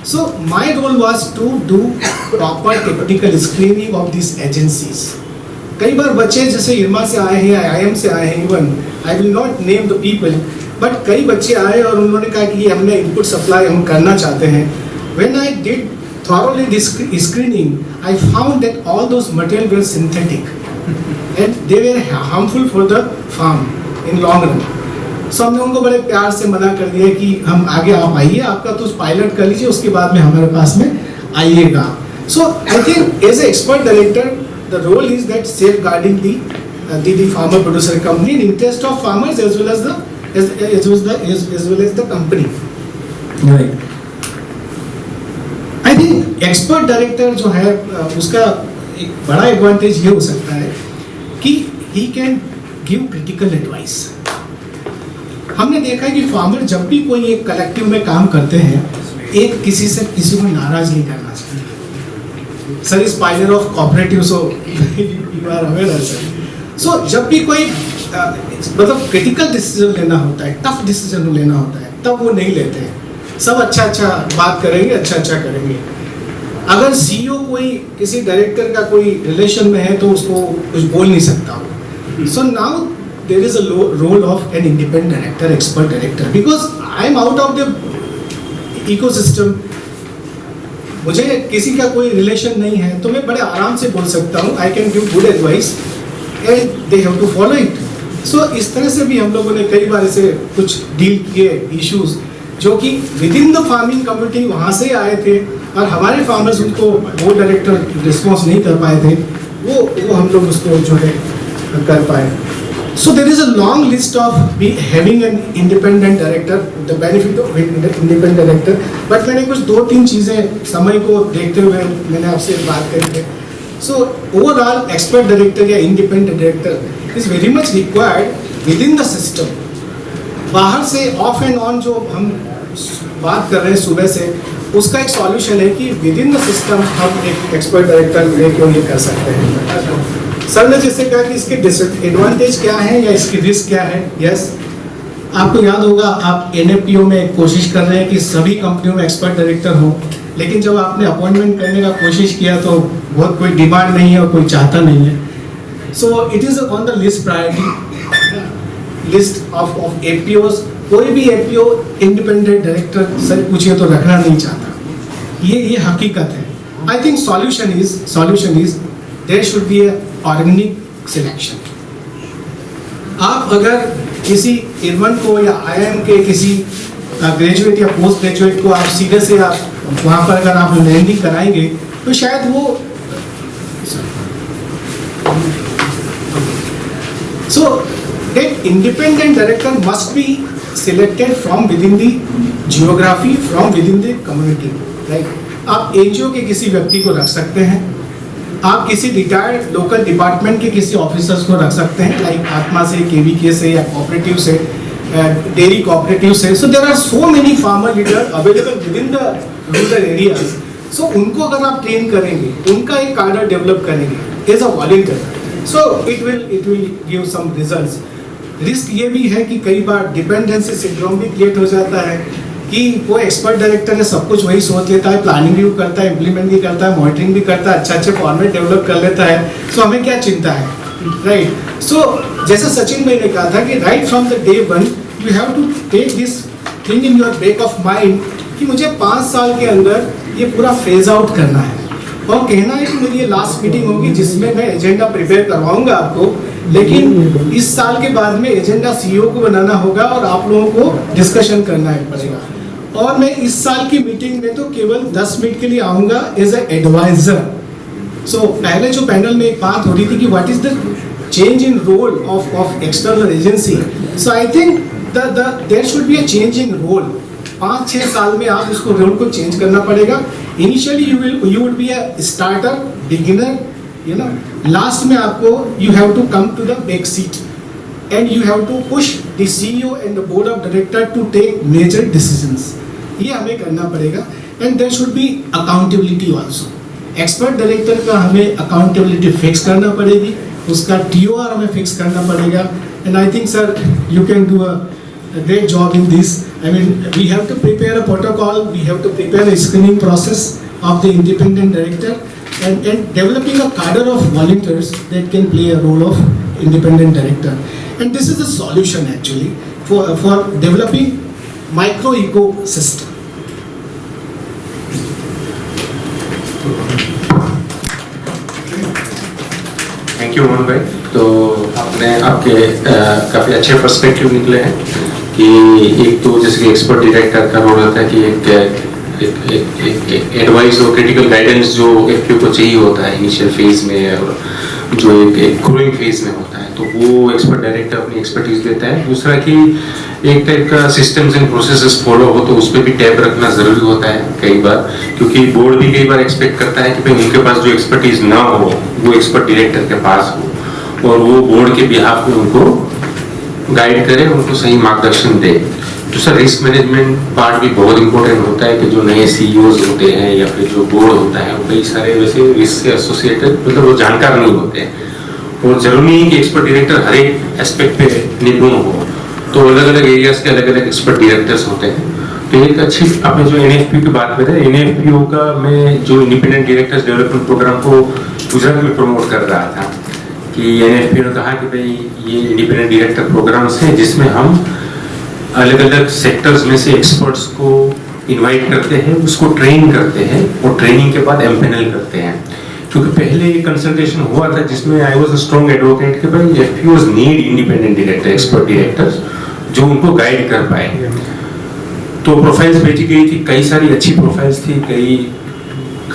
So my role was to do proper technical screening of this agencies. कई बार बच्चे जैसे इरमा से आए हैं, IIM से आए हैं, even I will not name the people, but कई बच्चे आए और उन्होंने कहा कि ये हमने इनपुट सप्लाई हम करना चाहते हैं। When I did thoroughly this screening, I found that all those material were synthetic and they were harmful for the farm in long run. So हमने उनको बड़े प्यार से मना कर दिया कि हम आगे आप आइए, आपका तो पायलट कर लीजिए, उसके बाद में हमारे पास में आइएगा। So I think as a expert director, the role is that safeguarding the farmer producer company in interest of farmers as well as the company. Right. I think expert director जो है उसका एक बड़ा एडवांटेज ये हो सकता है कि he can give critical advice. हमने देखा है कि फार्मर जब भी कोई एक कलेक्टिव में काम करते हैं, एक किसी को नाराज नहीं करना चाहिए। Sir is pillar of cooperative, so you are aware sir. So जब भी कोई मतलब क्रिटिकल डिसीजन लेना होता है, टफ डिसीजन लेना होता है, तब वो नहीं लेते हैं। सब अच्छा बात करेंगे, अच्छा करेंगे। अगर CEO कोई किसी डायरेक्टर का कोई रिलेशन में है तो उसको कुछ बोल नहीं सकता। So now there is a role of an independent director, expert director, because I am out of the ecosystem. मुझे किसी का कोई रिलेशन नहीं है तो मैं बड़े आराम से बोल सकता हूँ, I can give good advice and they have to follow it. So इस तरह से भी हम लोगों ने कई बार ऐसे कुछ डील किए इश्यूज जो कि with in the farming community वहाँ से आए थे, और हमारे फार्मर्स उनको वो डायरेक्टर रिस्पॉन्स नहीं कर पाए थे, वो हम लोग उसको जो है कर पाए। So there is a long list of having an independent director, the benefit of independent director. But मैंने कुछ 2-3 चीज़ें समय को देखते हुए मैंने आपसे बात करी है। सो ओवरऑल एक्सपर्ट डायरेक्टर या independent director is very much required with in the system. बाहर से ऑफ एंड ऑन जो हम बात कर रहे हैं सुबह से, उसका एक सॉल्यूशन है कि विद इन द सिस्टम हम एक एक्सपर्ट डायरेक्टर लेके ये कर सकते हैं। सर ने जैसे कहा कि इसके डिसएडवांटेज क्या है या इसकी रिस्क क्या है। यस, आपको याद होगा आप NFPO में कोशिश कर रहे हैं कि सभी कंपनियों में एक्सपर्ट डायरेक्टर हो, लेकिन जब आपने अपॉइंटमेंट करने का कोशिश किया तो बहुत कोई डिमांड नहीं है और कोई चाहता नहीं है। So it is on the list priority list of APOs। कोई भी APO इंडिपेंडेंट डायरेक्टर सर पूछिए तो रखना नहीं चाहता, ये हकीकत है। I think solution is there should be a organic selection. आप अगर किसी इरवन को या IIM के किसी ग्रेजुएट या पोस्ट ग्रेजुएट को आप सीधे से आप वहाँ पर अगर आप लैंडिंग कराएंगे तो शायद वो सो एक independent director must be selected from within the geography, from within the community, right? आप NGO के किसी व्यक्ति को रख सकते हैं, आप किसी रिटायर्ड लोकल डिपार्टमेंट के किसी ऑफिसर्स को रख सकते हैं, लाइक आत्मा से, KVK से या कोऑपरेटिव से, डेयरी कोऑपरेटिव से। So there are so many farmer leader available within the rural areas so उनको अगर आप ट्रेन करेंगे, उनका एक कार्डर डेवलप करेंगे as a volunteer, so it will give some results. Risk ये भी है कि कई बार डिपेंडेंसी सिंड्रोम भी क्रिएट हो जाता है कि वो एक्सपर्ट डायरेक्टर है, सब कुछ वही सोच लेता है, प्लानिंग भी करता है, इम्प्लीमेंट भी करता है, मॉनिटरिंग भी करता है, अच्छे फॉर्मेट डेवलप कर लेता है, सो हमें क्या चिंता है, राइट। सो जैसे सचिन भाई ने कहा था कि right from the day one you have to take this thing in your back of mind कि मुझे 5 साल के अंदर ये पूरा फेज आउट करना है, और कहना है कि मेरी ये लास्ट मीटिंग होगी जिसमें मैं एजेंडा प्रिपेयर करवाऊंगा आपको, लेकिन इस साल के बाद में एजेंडा सीईओ को बनाना होगा और आप लोगों को डिस्कशन करना है पड़ेगा। और मैं इस साल की मीटिंग में तो केवल 10 मिनट के लिए आऊँगा एज ए एडवाइजर। सो पहले जो पैनल में एक बात हो रही थी कि what is the change in role of external agency, so I think there should be a change in role. 5-6 साल में आप इसको रोल को चेंज करना पड़ेगा। Initially you would be a starter, beginner, you know, last में आपको you have to come to the back seat and you have to push the CEO and the board of director to take major decisions. ये हमें करना पड़ेगा, and there should be accountability also. Expert director का हमें accountability fix करना पड़ेगी, उसका TOR हमें fix करना पड़ेगा, and I think sir you can do a great job in this. I mean we have to prepare a protocol, we have to prepare a screening process of the independent director, and developing a cadre of volunteers that can play a role of independent director. And this is the solution actually for developing micro ecosystem. Thank you Mohan भाई। तो आपने आपके काफ़ी अच्छे perspective निकले हैं कि एक तो जैसे कि एक्सपर्ट डायरेक्टर का रोल होता है कि एक एडवाइस और क्रिटिकल गाइडेंस जो एफपीओ को चाहिए होता है इनिशियल फेज में, और जो एक ग्रोइंग फेज में होता है, तो वो एक्सपर्ट डायरेक्टर अपनी एक्सपर्टीज देता है। दूसरा कि एक टाइप का सिस्टम्स एंड प्रोसेसेस फॉलो हो, तो उस पर भी टैब रखना जरूरी होता है कई बार, क्योंकि बोर्ड भी कई बार एक्सपेक्ट करता है कि भाई उनके पास जो एक्सपर्टीज ना हो वो एक्सपर्ट डायरेक्टर के पास हो, और वो बोर्ड के बिहाफ में उनको गाइड करे, उनको सही मार्गदर्शन दे। दूसरा रिस्क मैनेजमेंट पार्ट भी बहुत इंपॉर्टेंट होता है कि जो नए सीईओज होते हैं या फिर जो बोर्ड होता है वो कई सारे वैसे रिस्क से एसोसिएटेड मतलब वो जानकार नहीं होते हैं, और जरूरी नहीं कि एक्सपर्ट डायरेक्टर हर एक एस्पेक्ट पे निपुण हो, तो अलग अलग एरियाज के अलग अलग एक्सपर्ट डायरेक्टर्स होते हैं। तो एक अच्छी आपने जो एनएफपी की बात बताई, एनएफपीओ का मैं जो इंडिपेंडेंट डायरेक्टर्स डेवलपमेंट प्रोग्राम को गुजरात में प्रमोट कर रहा था कि एनएफपीओ ने कहा कि भाई ये इंडिपेंडेंट डायरेक्टर प्रोग्राम्स हैं जिसमें हम अलग अलग सेक्टर्स में से एक्सपर्ट्स को इनवाइट करते हैं, उसको ट्रेन करते हैं, और ट्रेनिंग के बाद एमपैनल करते हैं। क्योंकि पहले एक कंसल्टेशन हुआ था जिसमें I was a strong advocate कि भाई FPOs need independent director, expert directors जो उनको गाइड कर पाए। तो प्रोफाइल्स भेजी गई थी, कई सारी अच्छी प्रोफाइल्स थी, कई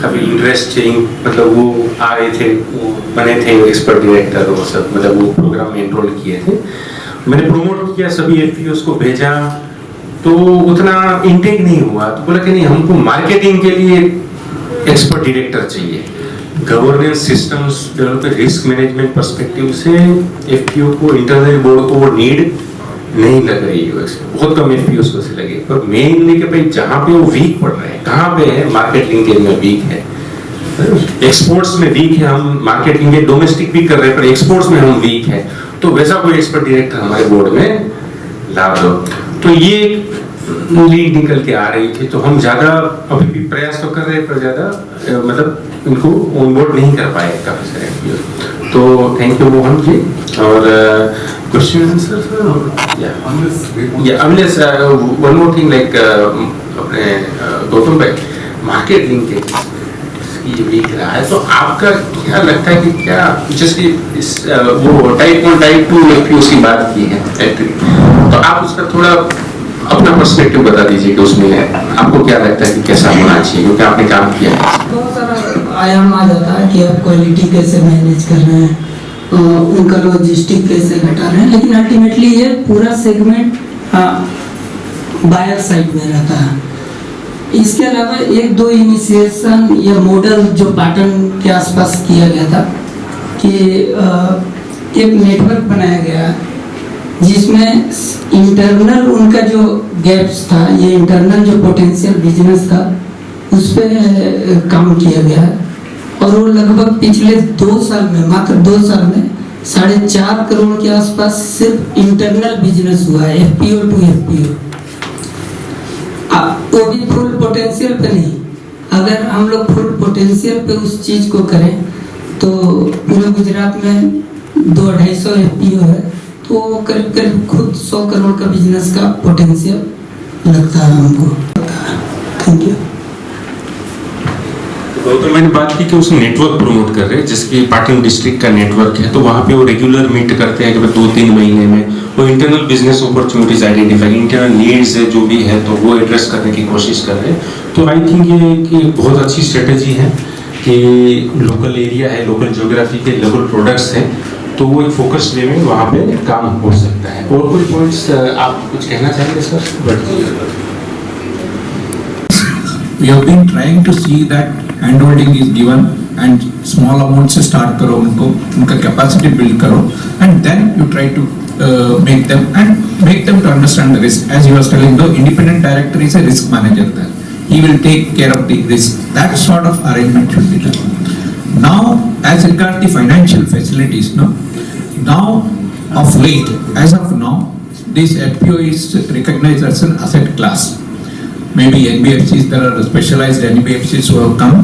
काफी इंटरेस्टिंग, मतलब वो आ रहे थे, वो बने थे एक्सपर्ट डायरेक्टर, और सब मतलब वो प्रोग्राम में एनरोल किए थे। मैंने प्रमोट किया, सभी एफपीओज को भेजा, तो उतना इनटेक नहीं हुआ, तो बोला कि नहीं हमको मार्केटिंग के लिए एक्सपर्ट डायरेक्टर चाहिए। Governance systems develop, risk management perspective से एफपीओ को, इंटरनल बोर्ड को वो नीड नहीं लग रही है, बहुत कम एफपीओज को से लगे, पर मेनली कि भाई जहाँ पे वो वीक पड़ रहे हैं, कहाँ पे है, मार्केटिंग के लिए वीक है, एक्सपोर्ट्स में वीक है, हम मार्केटिंग के डोमेस्टिक भी कर रहे हैं पर एक्सपोर्ट्स में हम वीक है, तो वैसा कोई एक्सपर्ट डायरेक्टर हमारे बोर्ड में ला दो। तो ये लीड निकल के आ रही थी, तो हम ज्यादा अभी भी प्रयास तो कर रहे हैं पर ज्यादा मतलब इनको ऑन बोर्ड नहीं कर पाए काफी सारे एफपीओ। तो थैंक यू मोहन जी। और क्वेश्चन आंसर या unless one more thing like अपने गौतम भाई, मार्केट लिंकेज ये वीक रहा है, तो आपका क्या लगता है कि क्या जैसे वो टाइप 1 टाइप 2 एफपीओ की बात की है एक्चुअली, तो आप उसका थोड़ा अपना पर्सपेक्टिव बता दीजिए कि उसमें आपको क्या लगता है कि कैसा होना चाहिए, क्योंकि आपने काम किया है। बहुत सारा आयाम आ जाता है कि आप क्वालिटी कैसे मैनेज कर रहे हैं, उनका लॉजिस्टिक कैसे घटा रहे हैं, लेकिन अल्टीमेटली ये पूरा सेगमेंट बायर साइड में रहता है। इसके अलावा 1-2 इनिशिएशन या मॉडल जो पैटर्न के आसपास किया गया था कि एक नेटवर्क बनाया गया जिसमें इंटरनल उनका जो गैप्स था, ये इंटरनल जो पोटेंशियल बिजनेस था उस पर काम किया गया है और वो लगभग पिछले 2 साल में, मात्र 2 साल में 4.5 करोड़ के आसपास सिर्फ इंटरनल बिजनेस हुआ है, एफपीओ टू एफपीओ। वो भी फुल पोटेंशियल पे नहीं। अगर हम लोग फुल पोटेंशियल पे उस चीज को करें तो पूरे गुजरात में 200-250 एफपीओ है, तो करीब करीब खुद 100 करोड़ का बिजनेस का पोटेंशियल लगता है हमको। Thank you. गौतम मैंने बात की कि उसने नेटवर्क प्रमोट कर रहे हैं, जिसकी पाटन डिस्ट्रिक्ट का नेटवर्क है, तो वहाँ पे वो रेगुलर मीट करते हैं कि 2-3 महीने में वो internal business opportunities identify, internal needs है जो भी है तो वो एड्रेस करने की कोशिश कर रहे हैं। तो आई थिंक ये कि बहुत अच्छी स्ट्रेटेजी है कि लोकल एरिया है, लोकल ज्योग्राफी के लोकल प्रोडक्ट्स हैं, तो वो एक फोकस वे में वहाँ पे काम हो सकता है। और कोई पॉइंट्स आप कुछ कहना चाहेंगे sir? We have been trying to see that handholding is given and small amounts से start करो उनको, उनका capacity build करो and then you try to make them to understand the risk. As you was telling, the independent director is a risk manager there. He will take care of the risk. That sort of arrangement should be done. Now, as regards the financial facilities, now of late, as of now, this FPO is recognized as an asset class. Maybe NBFCs, there are specialized NBFCs who have come.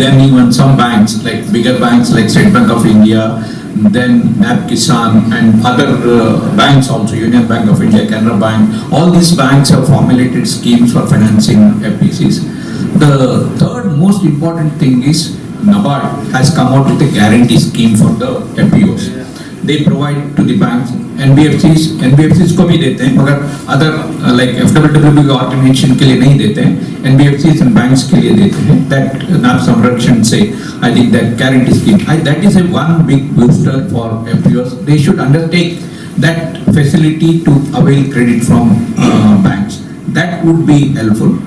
Then even some banks, like bigger banks like State Bank of India, then NAB Kisan and other banks also, Union Bank of India, Canara Bank, all these banks have formulated schemes for financing FPCs. The third most important thing is NABARD has come out with a guarantee scheme for the FPOs. They provide to the banks, NBFCs को भी देते हैं, मगर other like FWWB organisation के लिए नहीं देते हैं, NBFCs and banks के लिए देते हैं. That नाम संरक्षण से I think that guarantee scheme, that is a one big booster for FPOs. They should undertake that facility to avail credit from banks. That would be helpful.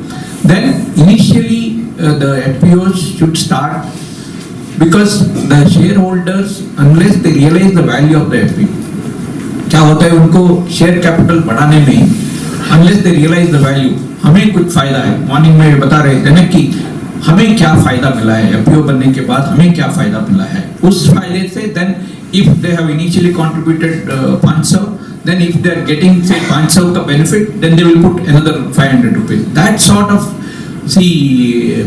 Then initially the FPOs should start, because the shareholders, unless they realize the value of the FPO, क्या होता है उनको share capital बढ़ाने में, unless they realize the value, हमें कुछ फायदा है. मॉर्निंग में बता रहे थे ना कि हमें क्या फायदा मिला है एफपीओ बनने के बाद, हमें क्या फायदा मिला है. उस फायदे से then if they have initially contributed 500, then if they are getting say 500 का benefit, then they will put another 500 rupees. That sort of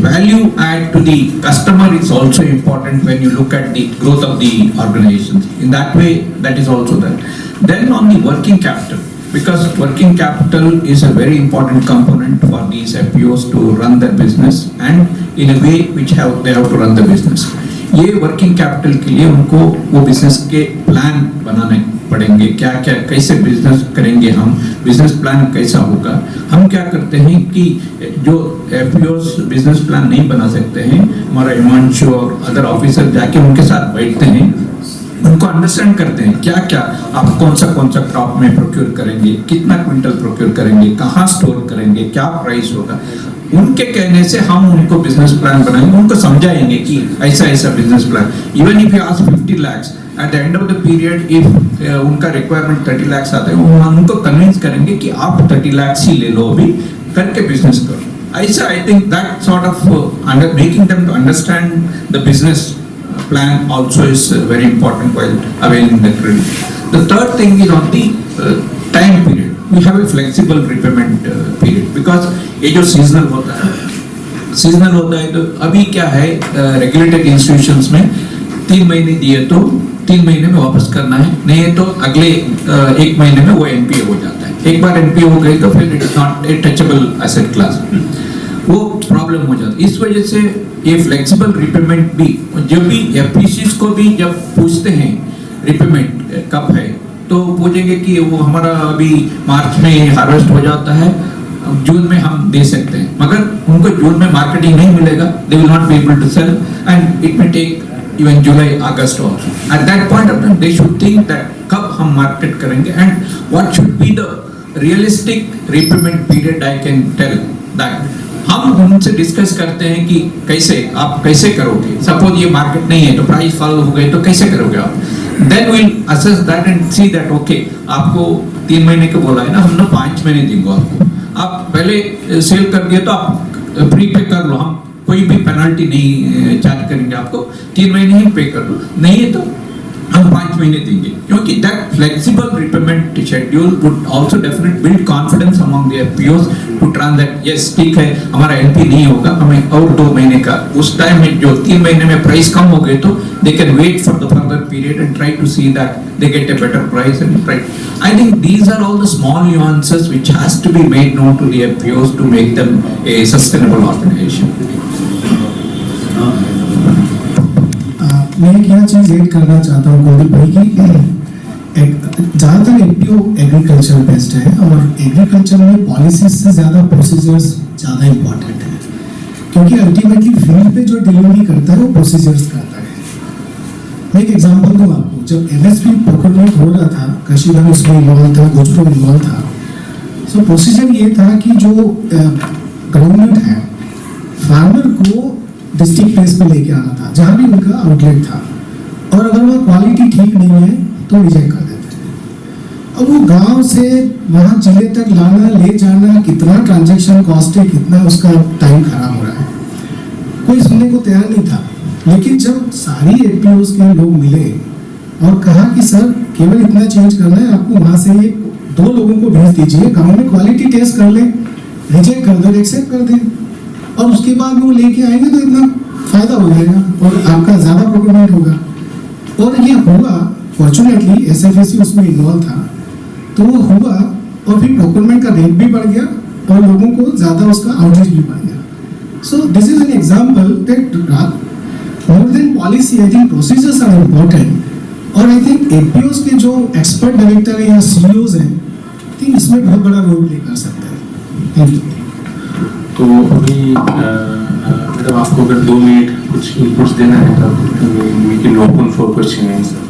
value add to the customer is also important when you look at the growth of the organizations. In that way, that is also there. Then on the working capital, because working capital is a very important component for these FPOs to run their business and in a way which they have to run the business. ये working capital के लिए उनको वो business के plan बनाने पड़ेंगे, क्या क्या कैसे बिजनेस करेंगे हम, बिजनेस प्लान कैसा होगा. हम क्या करते हैं कि जो एफपीओस बिजनेस प्लान नहीं बना सकते हैं, हमारा हिमांशु और अदर ऑफिसर जाके उनके साथ बैठते हैं, उनको अंडरस्टैंड करते हैं क्या क्या आप कौन सा क्रॉप में प्रोक्योर करेंगे, कितना क्विंटल प्रोक्योर करेंगे, कहाँ स्टोर करेंगे, क्या प्राइस होगा. उनके कहने से हम उनको बिजनेस प्लान बनाएंगे, उनको समझाएंगे कि ऐसा ऐसा business plan. Even if you ask 50 lakhs at the end of the period, if उनका रिक्वायरमेंट 30 lakhs आता है, हम उनको कन्विंस करेंगे कि आप 30 lakhs ही ले लो अभी, करके बिजनेस करो. ऐसा I think that sort of making them to understand the business plan also is very important while availing the credit. The third thing is on the time period. We have a flexible repayment period because ये जो seasonal होता है तो अभी क्या है regulated institutions में 3 महीने दिए तो 3 महीने में वापस करना है, नहीं है तो अगले 1 महीने में वो NPA हो जाता है. एक बार NPA हो गई तो फिर it is not a touchable asset class. वो प्रॉब्लम हो जाती है. इस वजह से ये फ्लेक्सिबल रिपेमेंट भी, जब भी एफपीसीज को भी जब पूछते हैं रिपेमेंट कब है तो पूछेंगे कि वो हमारा अभी मार्च में हार्वेस्ट हो जाता है, जून में हम दे सकते हैं, मगर उनको जून में मार्केटिंग नहीं मिलेगा, they will not be able to sell and it may take even July August also. At that point of time they should think that कब हम मार्केट करेंगे and what should be the realistic repayment period. I can tell that हम उनसे discuss करते हैं कि कैसे आप कैसे करोगे. सपोज ये मार्केट नहीं है तो प्राइस फॉल हो गए तो कैसे करोगे आप. Then will assess that and see that okay आपको 3 महीने का बोला है ना, हम ना 5 महीने देंगे आपको, आप पहले सेल कर दिए तो आप प्री पे कर लो, हम कोई भी पेनल्टी नहीं चार्ज करेंगे आपको, 3 महीने ही पे कर लो, नहीं है तो हम 5 महीने देंगे, क्योंकि that flexible repayment schedule would also definite build confidence among the FPOs to transact. Yes ठीक है, हमारा एलपी नहीं होगा, हमें और 2 महीने का, उस टाइम में जो 3 महीने में प्राइस कम हो गए तो they can wait for the further period and try to see that they get a better price and right. I think these are all the small nuances which has to be made known to the FPOs to make them a sustainable organization. मैं एक यह चीज़ add करना चाहता हूँ कुलदीप भाई कि ज़्यादातर APO agriculture based है और एग्रीकल्चर में पॉलिसीज से ज़्यादा प्रोसीजर्स ज़्यादा इम्पोर्टेंट है, क्योंकि अल्टीमेटली फील्ड पे जो डिलीवरी करता है वो प्रोसीजर्स करता है। मैं एक एग्जांपल दूँ आपको, जब एमएसपी प्रोक्योरमेंट हो रहा था, कशीगंज उसमें इन्वॉल्व था, भोजपुर इन्वॉल्व था, सो प्रोसीजर ये था कि जो गवर्नमेंट है फार्मर को डिस्ट्रिक्ट प्लेस पे लेके आना था जहाँ भी उनका आउटलेट था, और अगर वो क्वालिटी ठीक नहीं है तो रिजेक्ट कर देते थे। अब वो गांव से वहाँ जिले तक लाना ले जाना, कितना ट्रांजैक्शन कॉस्ट है, कितना उसका टाइम खराब हो रहा है, कोई सुनने को तैयार नहीं था। लेकिन जब सारी एपीओस के लोग मिले और कहा कि सर केवल इतना चेंज करना है, आपको वहाँ से ये 2 लोगों को भेज दीजिए, गाँव में क्वालिटी टेस्ट कर ले, रिजेक्ट कर दो, एक्सेप्ट कर दें, और उसके बाद वो लेके आएंगे तो इतना फायदा हो जाएगा और आपका ज़्यादा प्रोक्योरमेंट होगा। और ये हुआ, फॉर्चुनेटली एसएफएसी उसमें इन्वॉल्व था, तो वो हुआ और फिर प्रोक्योरमेंट का रेट भी बढ़ गया और लोगों को ज़्यादा उसका आउटरीच भी बढ़ गया। So this is an example that more than policy, I think procedures are important, और I think APOs के जो expert director हैं या CEOs हैं, I think इसमें बहुत बड़ा रोल प्ले कर सकते हैं। Thank you. तो अभी मैडम आपको अगर 2 मिनट कुछ इनपुट्स देना है तो we can open for question and answer.